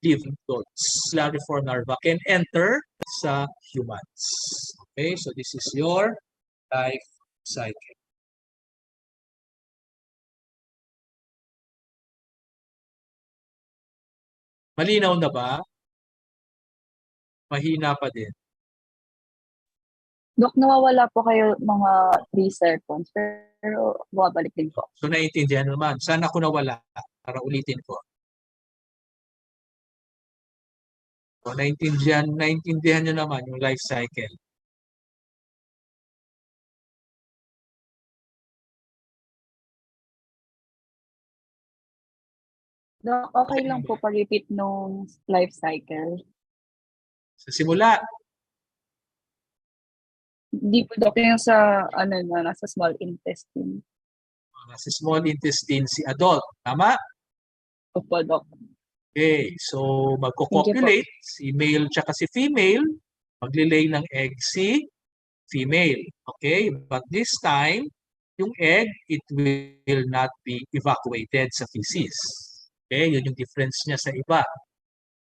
living adults. Filariform larva can enter sa humans. Okay, so this is your life cycle. Malinaw na ba? Mahina pa din. Dok, nawawala po kayo mga 3 seconds, pero bumabalik din po. So naiintindihan naman. Saan ako nawala? Para ulitin ko. So naiintindihan nyo naman yung life cycle. Dok, okay lang po pag-repeat nung life cycle. Sa simula, Hindi po, Dok, yung sa, nasa small intestine. nasa small intestine si adult. Tama? Opo, Dok. Okay, so magko-copulate si male tsaka si female, maglilay ng egg si female. Okay, but this time, yung egg, it will not be evacuated sa feces. Okay, yun yung difference niya sa iba.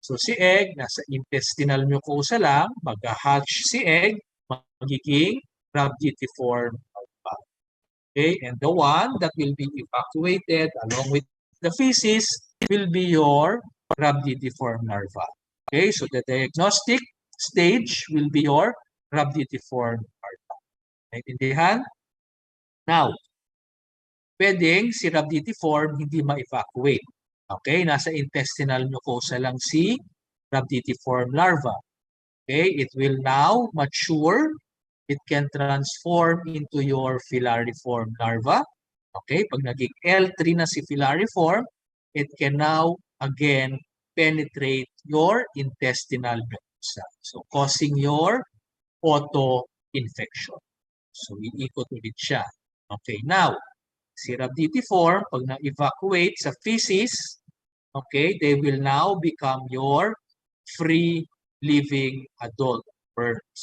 So si egg, nasa intestinal mucosa lang, mag-hatch si egg, magiging rhabditiform larva. Okay, and the one that will be evacuated along with the feces will be your rhabditiform larva. Okay, so the diagnostic stage will be your rhabditiform larva. Naintindihan? Now, pwedeng si rhabditiform hindi ma-evacuate. Okay, nasa intestinal mucosa lang si rhabditiform larva. Okay, it will now mature. It can transform into your filariform larva. Okay, pag naging L3 na si filariform, it can now again penetrate your intestinal mucosa. So, causing your auto-infection. So, iikot ulit siya. Okay, now, si rhabditiform, pag na-evacuate sa feces, okay, they will now become your free living adult worms.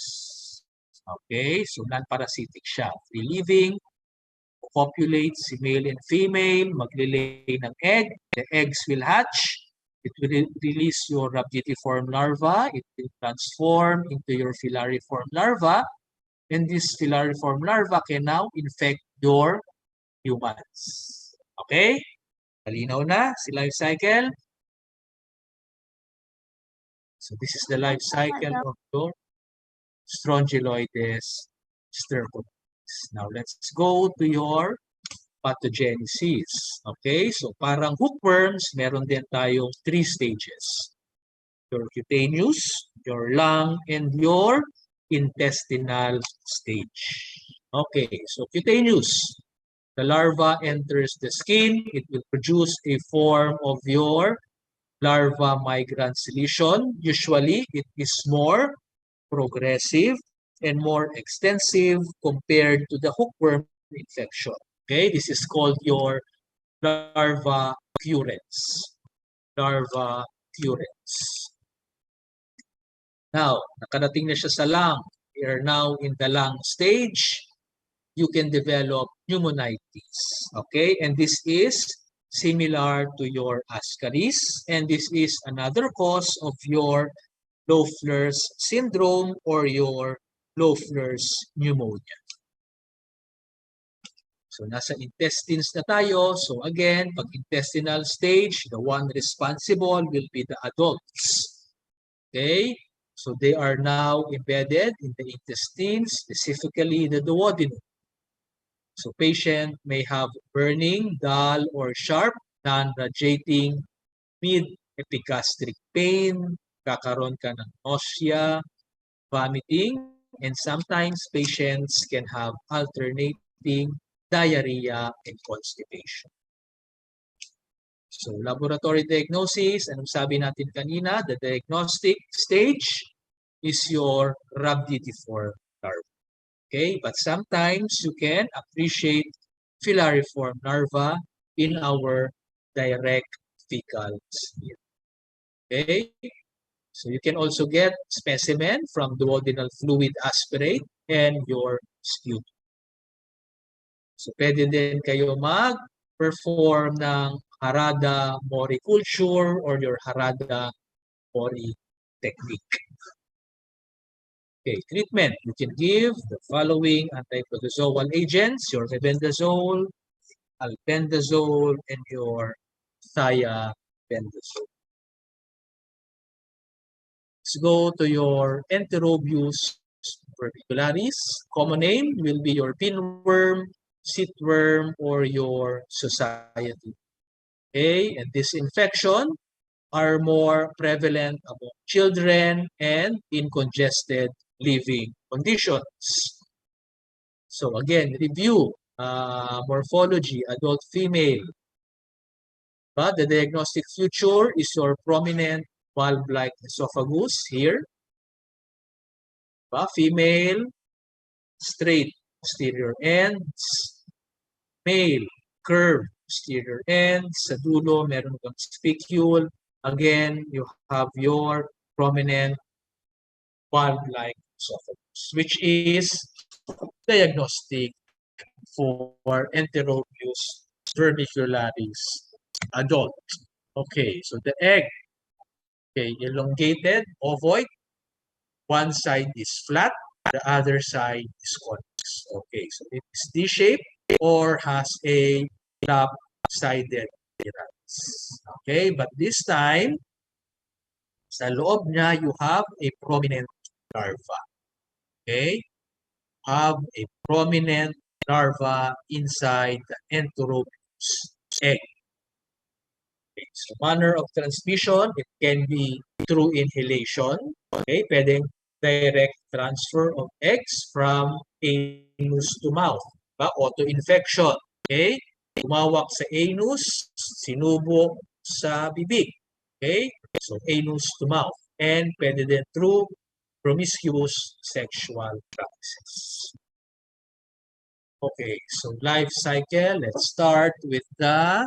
Okay, so non-parasitic siya. Free living, copulate si male and female, maglilay ng egg, the eggs will hatch, it will release your rhabditiform larva, it will transform into your filariform larva, and this filariform larva can now infect your humans. Okay? Malinaw na si life cycle? So this is the life cycle of your Strongyloides stercodes. Now, let's go to your pathogenesis. Okay, so parang hookworms, meron din tayong 3 stages. Your cutaneous, your lung, and your intestinal stage. Okay, so cutaneous. The larva enters the skin. It will produce a form of your larva migrans lesion. Usually, it is more progressive and more extensive compared to the hookworm infection. Okay, this is called your larva curens. Larva curens. Now, nakarating na siya sa lung. We are now in the lung stage. You can develop pneumonitis. Okay, and this is similar to your ascaris, and this is another cause of your Loeffler's syndrome or your Loeffler's pneumonia. So, nasa intestines na tayo. So, again, pag intestinal stage, the one responsible will be the adults. Okay? So, they are now embedded in the intestines, specifically the duodenum. So, patient may have burning, dull, or sharp, non-radiating, mid-epigastric pain, kakaroon ka ng nausea, vomiting, and sometimes patients can have alternating diarrhea and constipation. So, laboratory diagnosis, anong sabi natin kanina? The diagnostic stage is your rhabditiform larva. Okay, but sometimes you can appreciate filariform larva in our direct fecal smear. Okay, so you can also get specimen from duodenal fluid aspirate and your sputum. So, pwede din kayo mag-perform ng Harada Mori culture or your Harada Mori technique. Okay, treatment. You can give the following antiprotozoal agents, your mebendazole, albendazole, and your thiabendazole. Let's go to your Enterobius vermicularis. Common name will be your pinworm, sitworm, or your society. Okay, and this infection are more prevalent among children and in congested living conditions. So again, review morphology, adult female. But the diagnostic feature is your prominent valve-like esophagus here. Female, straight posterior ends. Male, curved posterior ends. Sa dulo, meron kang spicule. Again, you have your prominent valve-like esophagus, which is diagnostic for Enterobius vermicularis adult. Okay, so the egg, okay, elongated, ovoid. One side is flat, the other side is convex. Okay, so it is D-shaped or has a lop-sided appearance. Okay, but this time, sa loob niya, you have a prominent larva. Okay, have a prominent larva inside the Enterobius egg. Okay, so manner of transmission, it can be through inhalation. Okay, pwedeng direct transfer of eggs from anus to mouth. Auto-infection. Okay, tumawak sa anus, sinubok sa bibig. Okay, so anus to mouth. And pwede din through promiscuous sexual practices. Okay, so life cycle, let's start with the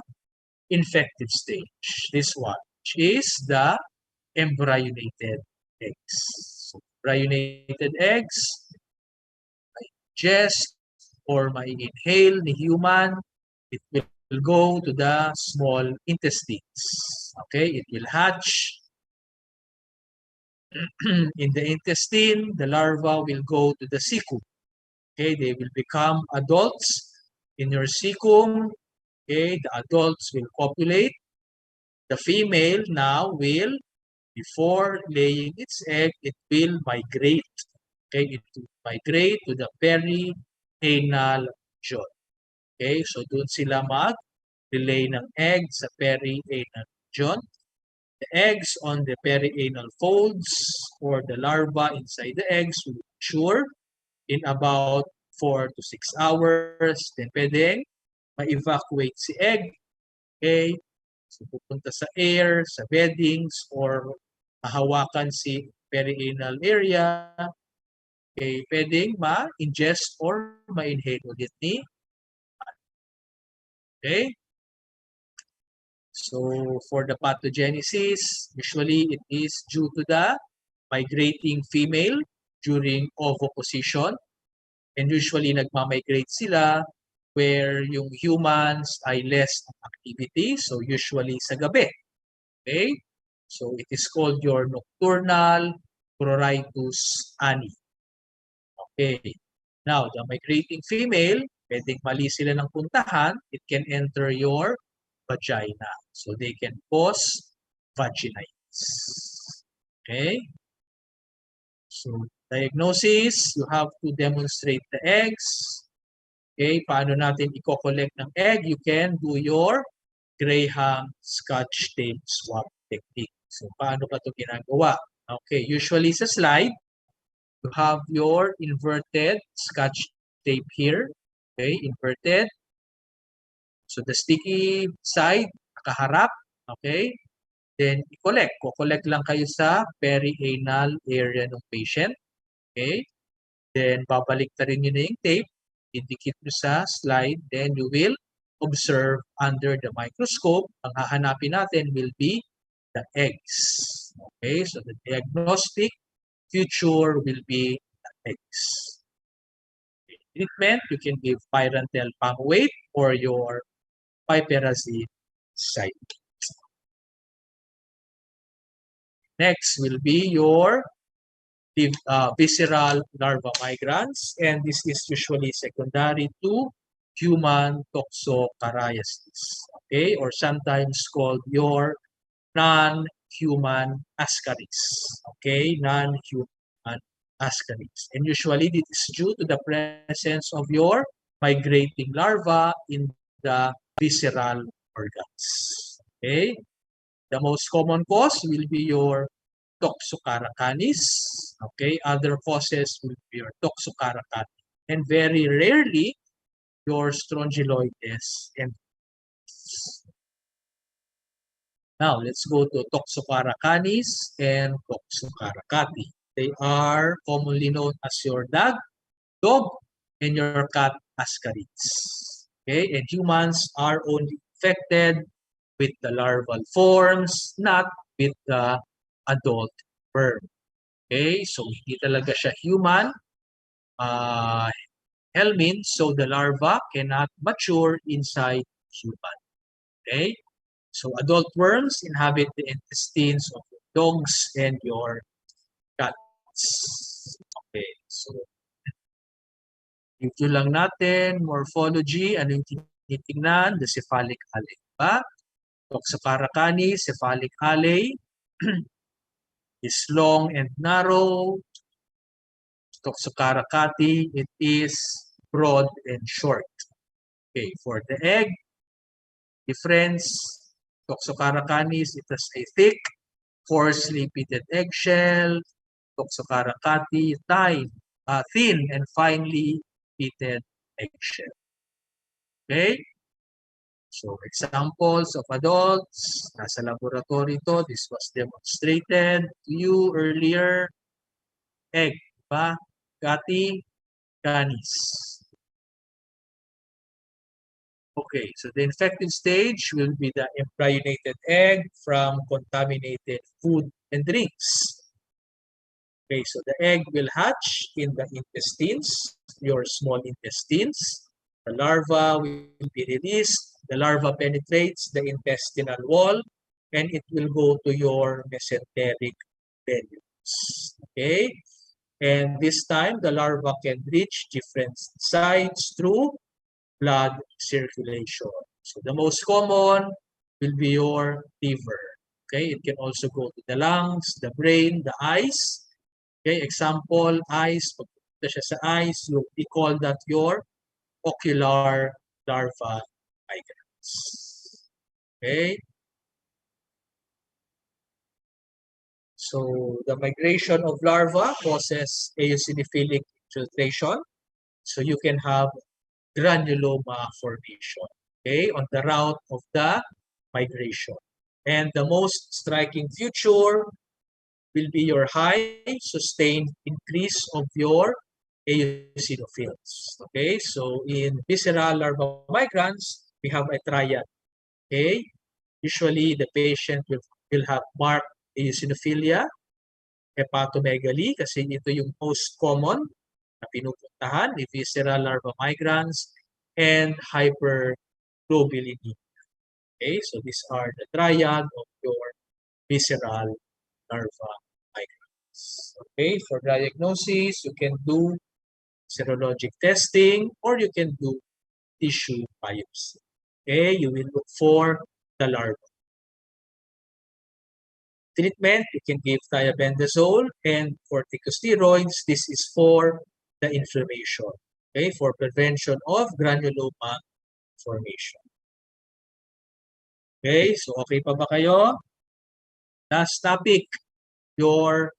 infective stage. This one, which is the embryonated eggs. So, embryonated eggs, may ingest or may inhale ni human, it will go to the small intestines. Okay, it will hatch. In the intestine, the larva will go to the cecum. Okay, they will become adults in your cecum. Okay, the adults will copulate. The female now will, before laying its egg, it will migrate. Okay, it will migrate to the perianal region. Okay, so doon sila mag-relay ng egg sa perianal region. The eggs on the perianal folds or the larva inside the eggs will mature in about 4 to 6 hours. Then pwedeng ma-evacuate si egg. Okay, so pupunta sa air, sa beddings, or mahawakan si perianal area. Okay, pwedeng ma-ingest or ma-inhale ulit ni. Okay? So, for the pathogenesis, usually it is due to the migrating female during oviposition. And usually nagmamigrate sila where yung humans ay less activity. So, usually sa gabi. Okay? So, it is called your nocturnal Pruritus ani. Okay. Now, the migrating female, pwedeng mali sila ng puntahan, it can enter your vagina. So, they can cause vaginitis. Okay? So, diagnosis, you have to demonstrate the eggs. Okay, paano natin i-collect ng egg? You can do your Graham Scotch tape swab technique. So, paano ba ito ginagawa? Okay, usually sa slide, you have your inverted Scotch tape here. Okay, inverted. So, the sticky side, nakaharap. Okay, then i-collect. Ko-collect lang kayo sa perianal area ng patient. Okay, then babalik na rin nyo na yung tape. Indicate nyo sa slide. Then you will observe under the microscope. Ang hahanapin natin will be the eggs. Okay, so the diagnostic feature will be the eggs. Treatment, you can give pyrantel pamwate or your piperazine side. Next will be your visceral larva migrans, and this is usually secondary to human toxocariasis, okay, or sometimes called your non-human ascaris, okay, non-human ascaris. And usually this is due to the presence of your migrating larva in the visceral organs, okay. The most common cause will be your Toxocara canis. Okay, other causes will be your Toxocara canis. And very rarely, your Strongyloides and now let's go to Toxocara canis and Toxocara cati. They are commonly known as your dog, and your cat ascarids. Okay, and humans are only infected with the larval forms, not with the adult worm. Okay, so hindi talaga siya human helminth, so the larva cannot mature inside human. Okay, so adult worms inhabit the intestines of your dogs and your cats. Okay, so review lang natin, morphology, ano yung tinitingnan, the cephalic alley. Diba? Toxocara canis, cephalic alley, is long and narrow. Toxocara cati, it is broad and short. Okay, for the egg, difference, Toxocara canis, it has a thick, coarsely pitted eggshell. Toxocara cati, thin and finely pitted eggshell. Okay? So, examples of adults, nasa laboratory to, this was demonstrated to you earlier. Egg, diba? Cati, canis. Okay, so the infective stage will be the embryonated egg from contaminated food and drinks. Okay, so the egg will hatch in the intestines, your small intestines. The larva will be released. The larva penetrates the intestinal wall and it will go to your mesenteric venules. Okay? And this time, the larva can reach different sites through blood circulation. So the most common will be your liver. Okay? It can also go to the lungs, the brain, the eyes, Okay, example, eyes. Pag pupunta siya sa eyes, we call that your ocular larva migrans. Okay? So, the migration of larva causes eosinophilic infiltration. So, you can have granuloma formation, okay, on the route of the migration. And the most striking feature will be your high sustained increase of your eosinophils. Okay, so in visceral larva migrans, we have a triad. Okay, usually the patient will have marked eosinophilia, hepatomegaly, kasi ito yung most common na pinupuntahan, ni visceral larva migrans, and hyperglobulinemia. Okay, so these are the triad of your visceral larva migrans. Okay, for diagnosis, you can do serologic testing or you can do tissue biopsy. Okay, you will look for the larva. Treatment, you can give thiabendazole and corticosteroids. This is for the inflammation, okay, for prevention of granuloma formation. Okay, so okay pa ba kayo? Last topic, your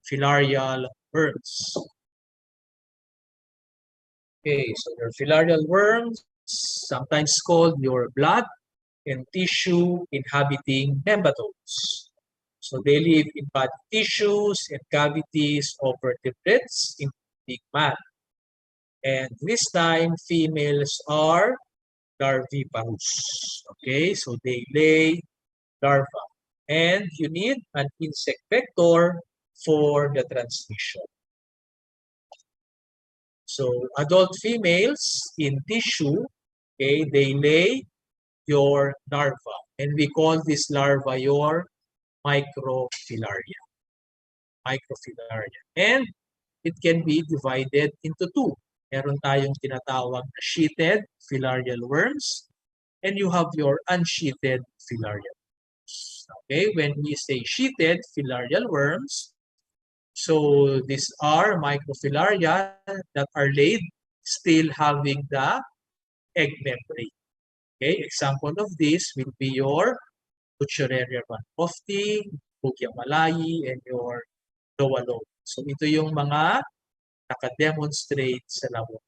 filarial worms. Okay, so your filarial worms, sometimes called your blood and tissue inhabiting nematodes. So they live in body tissues and cavities of vertebrates, including man. And this time, females are larviparous. Okay, so they lay larva. And you need an insect vector for the transmission. So adult females in tissue, okay, they lay your larva. And we call this larva your microfilaria. Microfilaria. And it can be divided into two. Meron tayong tinatawag na sheathid filarial worms, and you have your unsheathed filarial worms. Okay, when we say sheathid filarial worms, so these are microfilaria that are laid still having the egg membrane. Okay, example of this will be your Butyraria bancrofti, Bugia malayi, and your Dowalo. So ito yung mga nakademonstrate sa labo.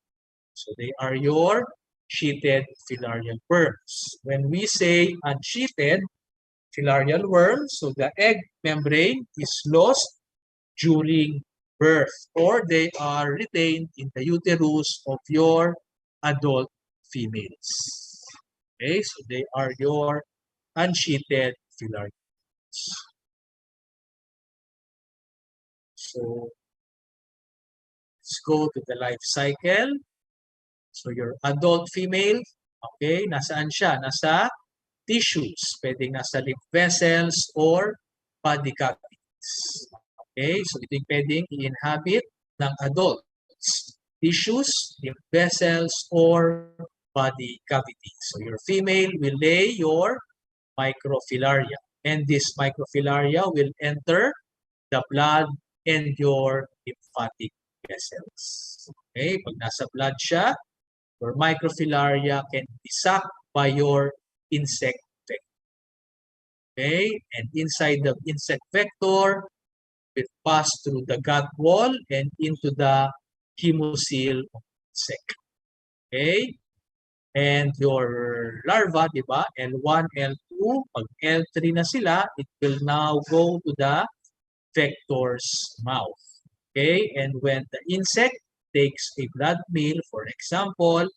So they are your sheathid filarial worms. When we say unsheathed filarial worms, so the egg membrane is lost during birth or they are retained in the uterus of your adult females. Okay, so they are your unsheathed filarial worms. So let's go to the life cycle. So your adult female, okay, nasaan siya? Nasa tissues. Pwedeng nasa lymph vessels or body cavities. Okay, so ito yung pwedeng i-inhabit ng adults. Tissues, lymph vessels, or body cavities. So your female will lay your microfilaria. And this microfilaria will enter the blood and your lymphatic vessels. Okay, pag nasa blood siya, your microfilaria can be sucked by your insect vector. Okay, and inside the insect vector, it pass through the gut wall and into the hemocoel of insect. Okay, and your larva, di ba, L1, L2, pag L3 na sila, it will now go to the vector's mouth. Okay, and when the insect takes a blood meal, for example,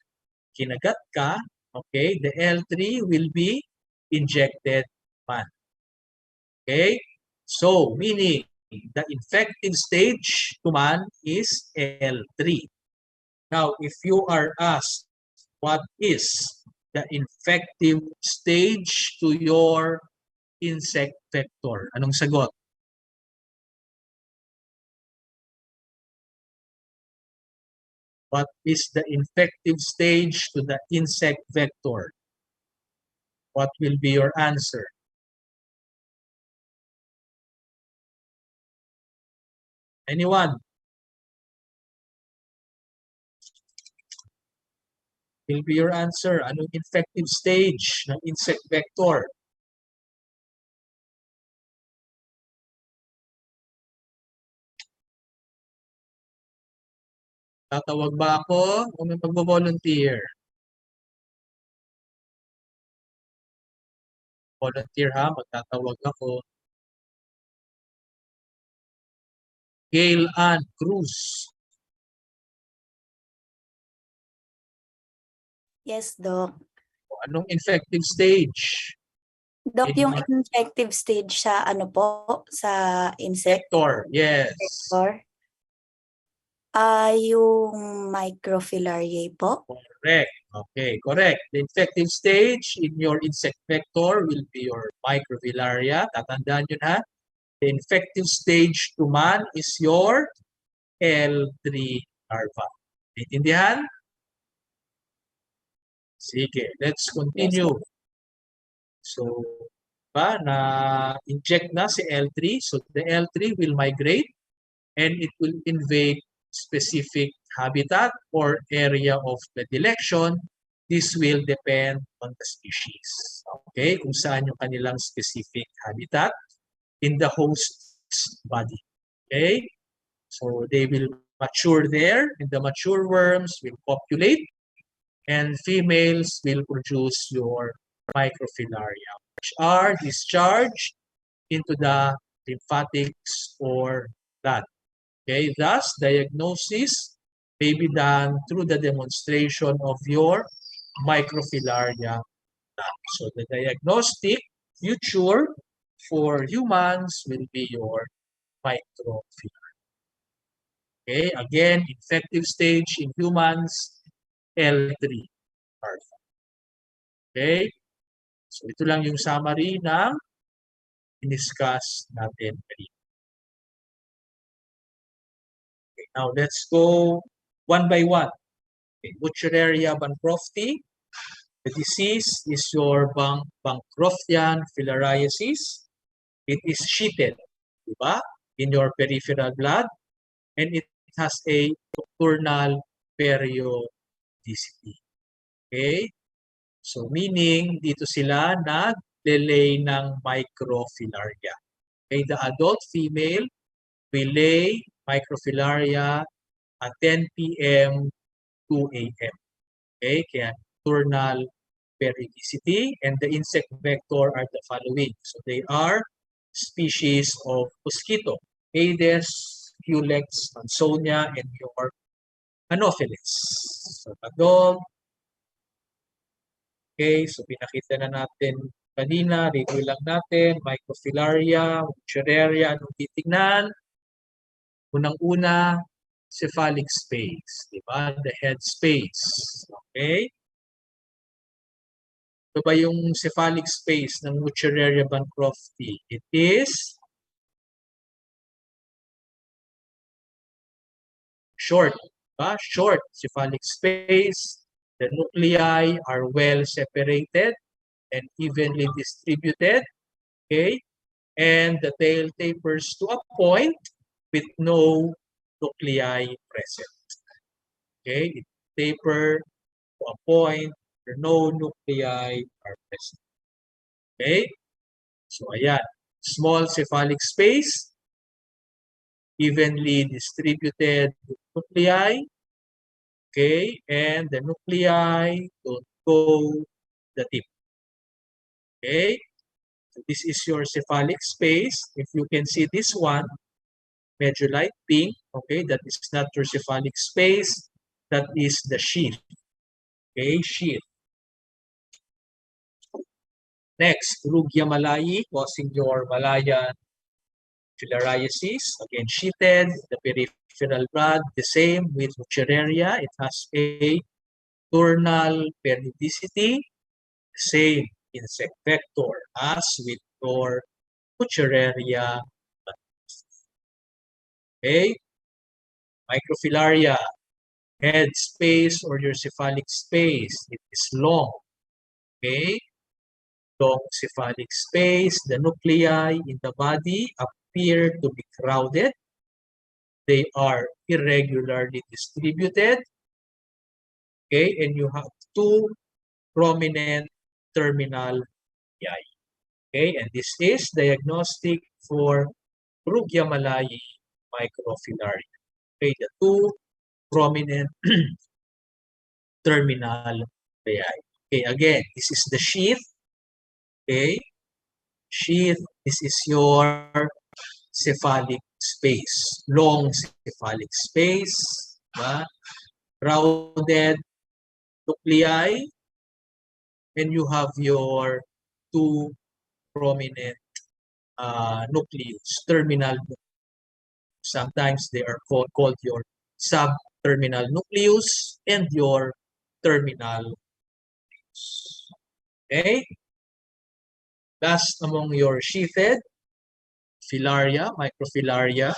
kinagat ka, okay, the L3 will be injected man. Okay, so meaning the infective stage to man is L3. Now, if you are asked what is the infective stage to your insect vector, anong sagot? What is the infective stage to the insect vector? What will be your answer? Anyone? Will be your answer. Anong infective stage ng insect vector? Tatawag ba ako o may magbo-volunteer? Volunteer ha, magtatawag ako. Gail Ann Cruz. Yes, Doc. Anong infective stage? Doc, yung In- infective stage sa ano po, sa insect Vector, yes. vector, yung microfilariae po. Correct. Okay, correct. The infective stage in your insect vector will be your microfilaria. Tatandaan yun ha. The infective stage to man is your L3 larva. Intindihan? Sige, let's continue. So, na-inject na si L3. So, the L3 will migrate and it will invade specific habitat or area of predilection. This will depend on the species. Okay, kung saan yung kanilang specific habitat in the host's body. Okay, so they will mature there and the mature worms will populate and females will produce your microfilaria, which are discharged into the lymphatics or blood. Okay, thus diagnosis may be done through the demonstration of your microfilaria. So the diagnostic future for humans will be your microfilaria. Okay, again, infective stage in humans, L3 larva. Okay, so ito lang yung summary ng in-discuss natin kanina. Okay, now let's go one by one. Okay, Butyreria bancrofti. The disease is your Bancroftian filariasis. It is sheeted, diba? In your peripheral blood, and it has a nocturnal periodicity. Okay? So meaning, dito sila nag-lay ng microfilaria. Okay? The adult female will lay microfilaria at 10 p.m. 2 a.m. Okay? Kaya nocturnal periodicity, and the insect vector are the following. So they are species of mosquito, Aedes, Culex, Mansonia, and your Anopheles. So adult. Okay, so pinakita na natin kanina, review lang natin, microfilaria, Butyreria, anong titignan? Unang-una, cephalic space, di ba? The head space. Okay? Ito ba yung cephalic space ng Butyreria bancrofti? It is short. Diba? Short cephalic space. The nuclei are well separated and evenly distributed. Okay? And the tail tapers to a point with no nuclei present. Okay? It taper to a point where no nuclei are present. Okay? So, ayan. Small cephalic space, evenly distributed nuclei. Okay? And the nuclei don't go the tip. Okay? So, this is your cephalic space. If you can see this one, medyo light pink. Okay? That is not your cephalic space. That is the sheath. Okay? Sheath. Next, Rugia malayi, causing your Malayan filariasis. Again, sheeted, the peripheral blood, the same with Butyreria. It has a nocturnal periodicity, same insect vector as with your Butyreria. Okay? Microfilaria, head space or your cephalic space, it is long. Okay? Long cephalic space, the nuclei in the body appear to be crowded. they are irregularly distributed. Okay, and you have two prominent terminal nuclei. Okay, and this is diagnostic for Bruglia-Malai microfilaria. Okay, the two prominent terminal nuclei. Okay, again, this is the sheath. Okay, sheath, this is your cephalic space, long cephalic space, diba? Rounded nuclei, and you have your two prominent nucleus, terminal nucleus. Sometimes they are called your subterminal nucleus and your terminal nucleus. Okay? Last among your sheathed filaria, microfilaria,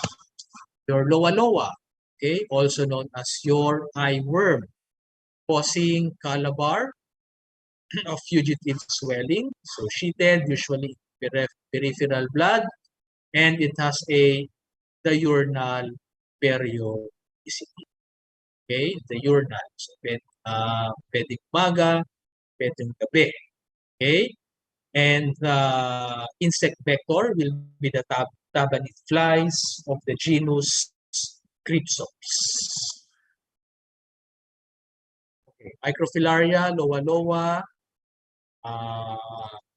your loa-loa, okay, also known as your eyeworm, causing calabar of fugitive swelling. So sheathed, usually peripheral blood, and it has a diurnal periodicity. Okay, diurnal. So, pwedeng umaga, pwedeng gabi. Okay, and the insect vector will be the tabanid flies of the genus Crypsops. Okay, microfilaria, loa-loa,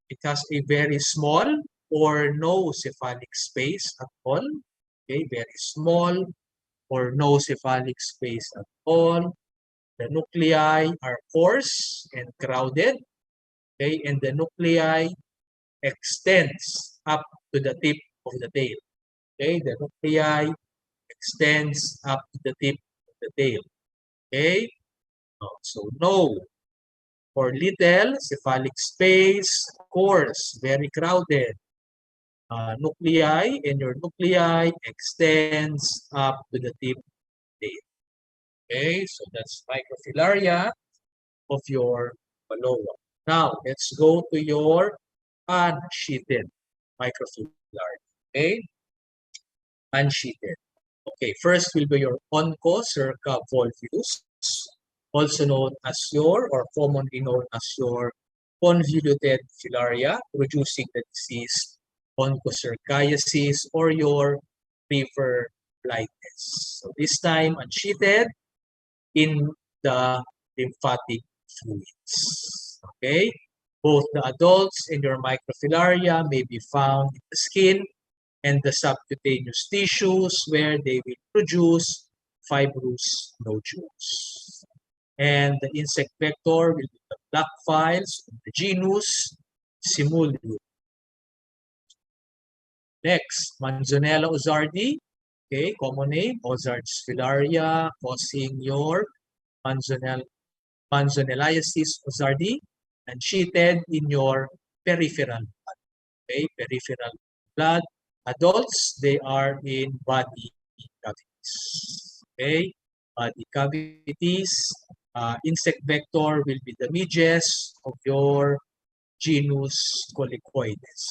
it has a very small or no cephalic space at all. Okay, very small or no cephalic space at all. The nuclei are coarse and crowded. Okay, and the nuclei extends up to the tip of the tail. Okay, the nuclei extends up to the tip of the tail. Okay, so no or little cephalic space, coarse, very crowded nuclei, and your nuclei extends up to the tip of the tail. Okay, so that's microfilaria of your loa. Now, let's go to your unsheathed microfilaria. Okay, unsheathed. Okay, first will be your onchocerca volvulus, also known as your, or commonly known as your convoluted filaria, producing the disease onchocerciasis or your river blindness. So this time unsheathed in the lymphatic fluids. Okay, both the adults and your microfilaria may be found in the skin and the subcutaneous tissues where they will produce fibrous nodules. And the insect vector will be the black files of the genus Simulium. Next, Manzanella ozardi. Okay, common name, Ozard's filaria, causing your Manzanelliasis ozardi, and sheathed in your peripheral blood. Okay, peripheral blood. Adults, they are in body cavities. Okay, body cavities. Insect vector will be the midges of your genus Colicoides.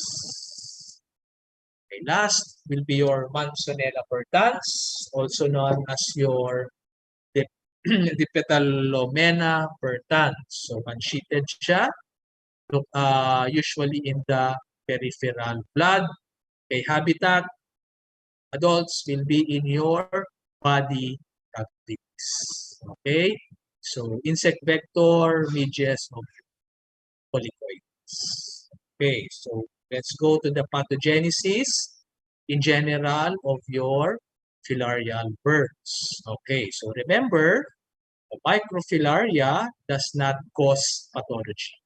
Okay, last will be your Manzanella pertans, also known as your Dipetalomena pertans. So, unsheathed siya, usually in the peripheral blood. Okay, habitat, adults will be in your body cavities. Okay, so insect vector, midges of Colicoides. Okay, so let's go to the pathogenesis in general of your filarial burns. Okay, so remember, the microfilaria does not cause pathology.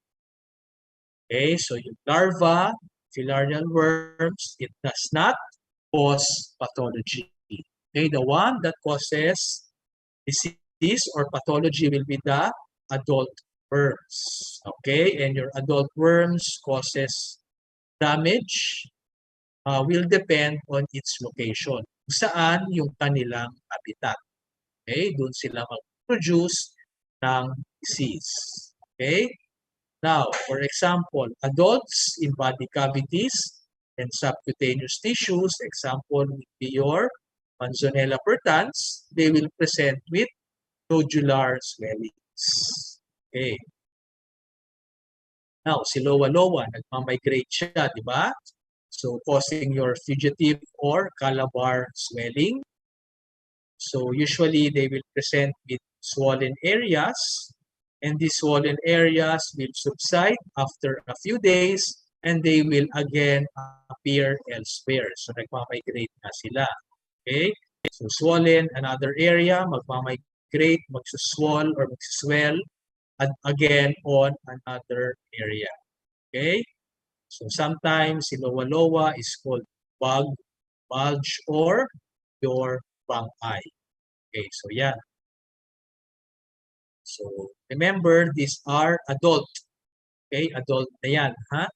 Okay, so yung larva, filarial worms, it does not cause pathology. Okay, the one that causes disease or pathology will be the adult worms. Okay, and your adult worms causes damage will depend on its location. Saan yung kanilang habitat. Okay, doon sila mag-produce ng disease. Okay, now, for example, adults in body cavities and subcutaneous tissues, example would be your Manzanella pertans, they will present with nodular swellings. Okay. Now, si Lowa-Lowa, nagmamigrate siya, di ba? So, causing your fugitive or Calabar swelling. So, usually, they will present with swollen areas, and these swollen areas will subside after a few days, and they will again appear elsewhere. So, nagmamigrate na sila. Okay? So, swollen, another area, magmamigrate, magsuswell or magsuswell, and again on another area. Okay? So sometimes si Lowa-Lowa is called bulge or your bang eye. Okay, so yeah. So remember, these are adult. Okay, adult na yan, ha?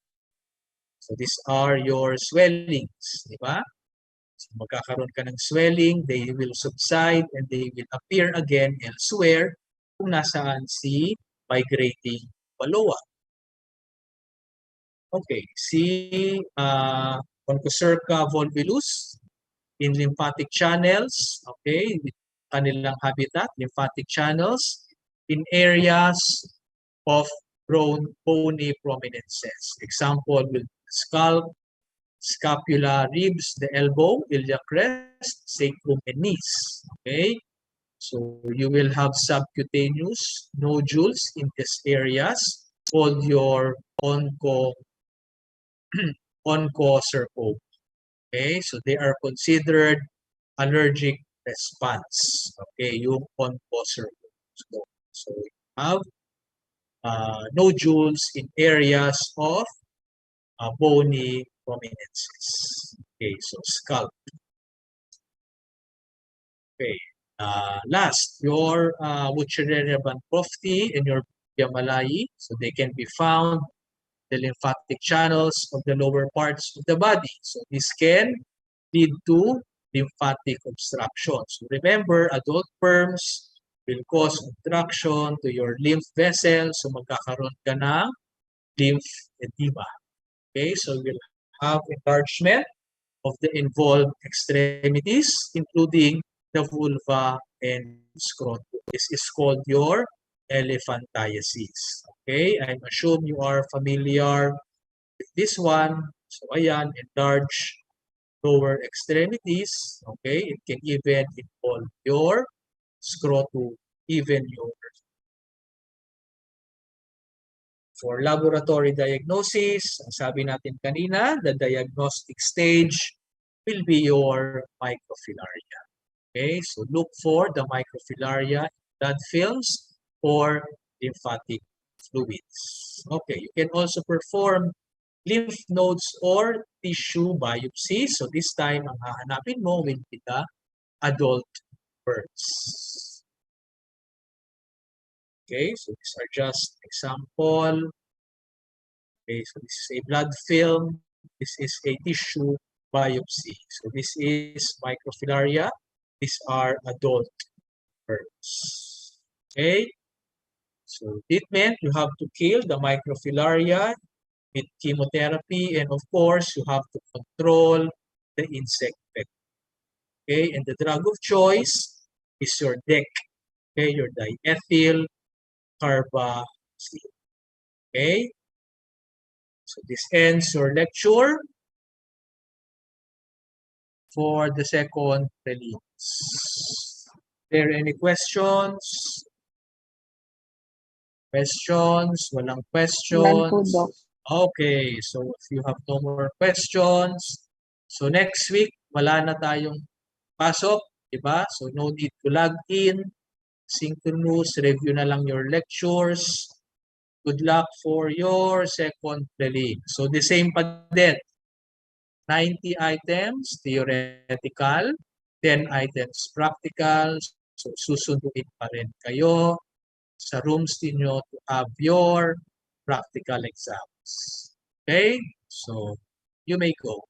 So these are your swellings, di ba? So magkakaroon ka ng swelling, they will subside and they will appear again elsewhere kung nasaan si migrating Lowa. Okay, si Onchocerca volvulus in lymphatic channels, okay, kanilang habitat, lymphatic channels, in areas of bony prominences. Example will scalp, scapula, ribs, the elbow, iliac crest, sacrum, and knees. Okay, so you will have subcutaneous nodules in these areas called your onchocercoma. Okay, so they are considered allergic response. Okay, yung onchocercoma. So we have nodules in areas of bony prominences. Okay, so scalp. Okay, last, your Wuchereria bancrofti and your Malai. So they can be found the lymphatic channels of the lower parts of the body. So this can lead to lymphatic obstruction. So remember, adult perms will cause obstruction to your lymph vessels. So magkakaroon ka ng lymph edema. Okay, so we'll have enlargement of the involved extremities, including the vulva and scrotum. This is called your elephantiasis. Okay, I assume you are familiar with this one. So ayan, enlarged lower extremities. Okay, it can even involve your scrotum, even your. For laboratory diagnosis, ang sabi natin kanina, the diagnostic stage will be your microfilaria. Okay, so look for the microfilaria blood films or lymphatic fluids. Okay, you can also perform lymph nodes or tissue biopsy. So this time, ang hahanapin mo will be the adult birds. Okay, so these are just example. Okay, so this is a blood film. This is a tissue biopsy. So this is microfilaria. These are adult birds. Okay, so treatment, you have to kill the microfilaria with chemotherapy, and of course, you have to control the insect vector. Okay, and the drug of choice is your DEC. Okay, your diethyl carbamazine. Okay, so this ends your lecture for the second prelims. There any questions? Questions? Walang None po, questions? Doc. Okay, so if you have no more questions, so next week, wala na tayong pasok, diba? So no need to log in, synchronous, review na lang your lectures. Good luck for your second prelim. So the same pa din. 90 items theoretical, 10 items practical. So susunduin pa rin kayo sa rooms niyo to have your practical exams. Okay? So you may go.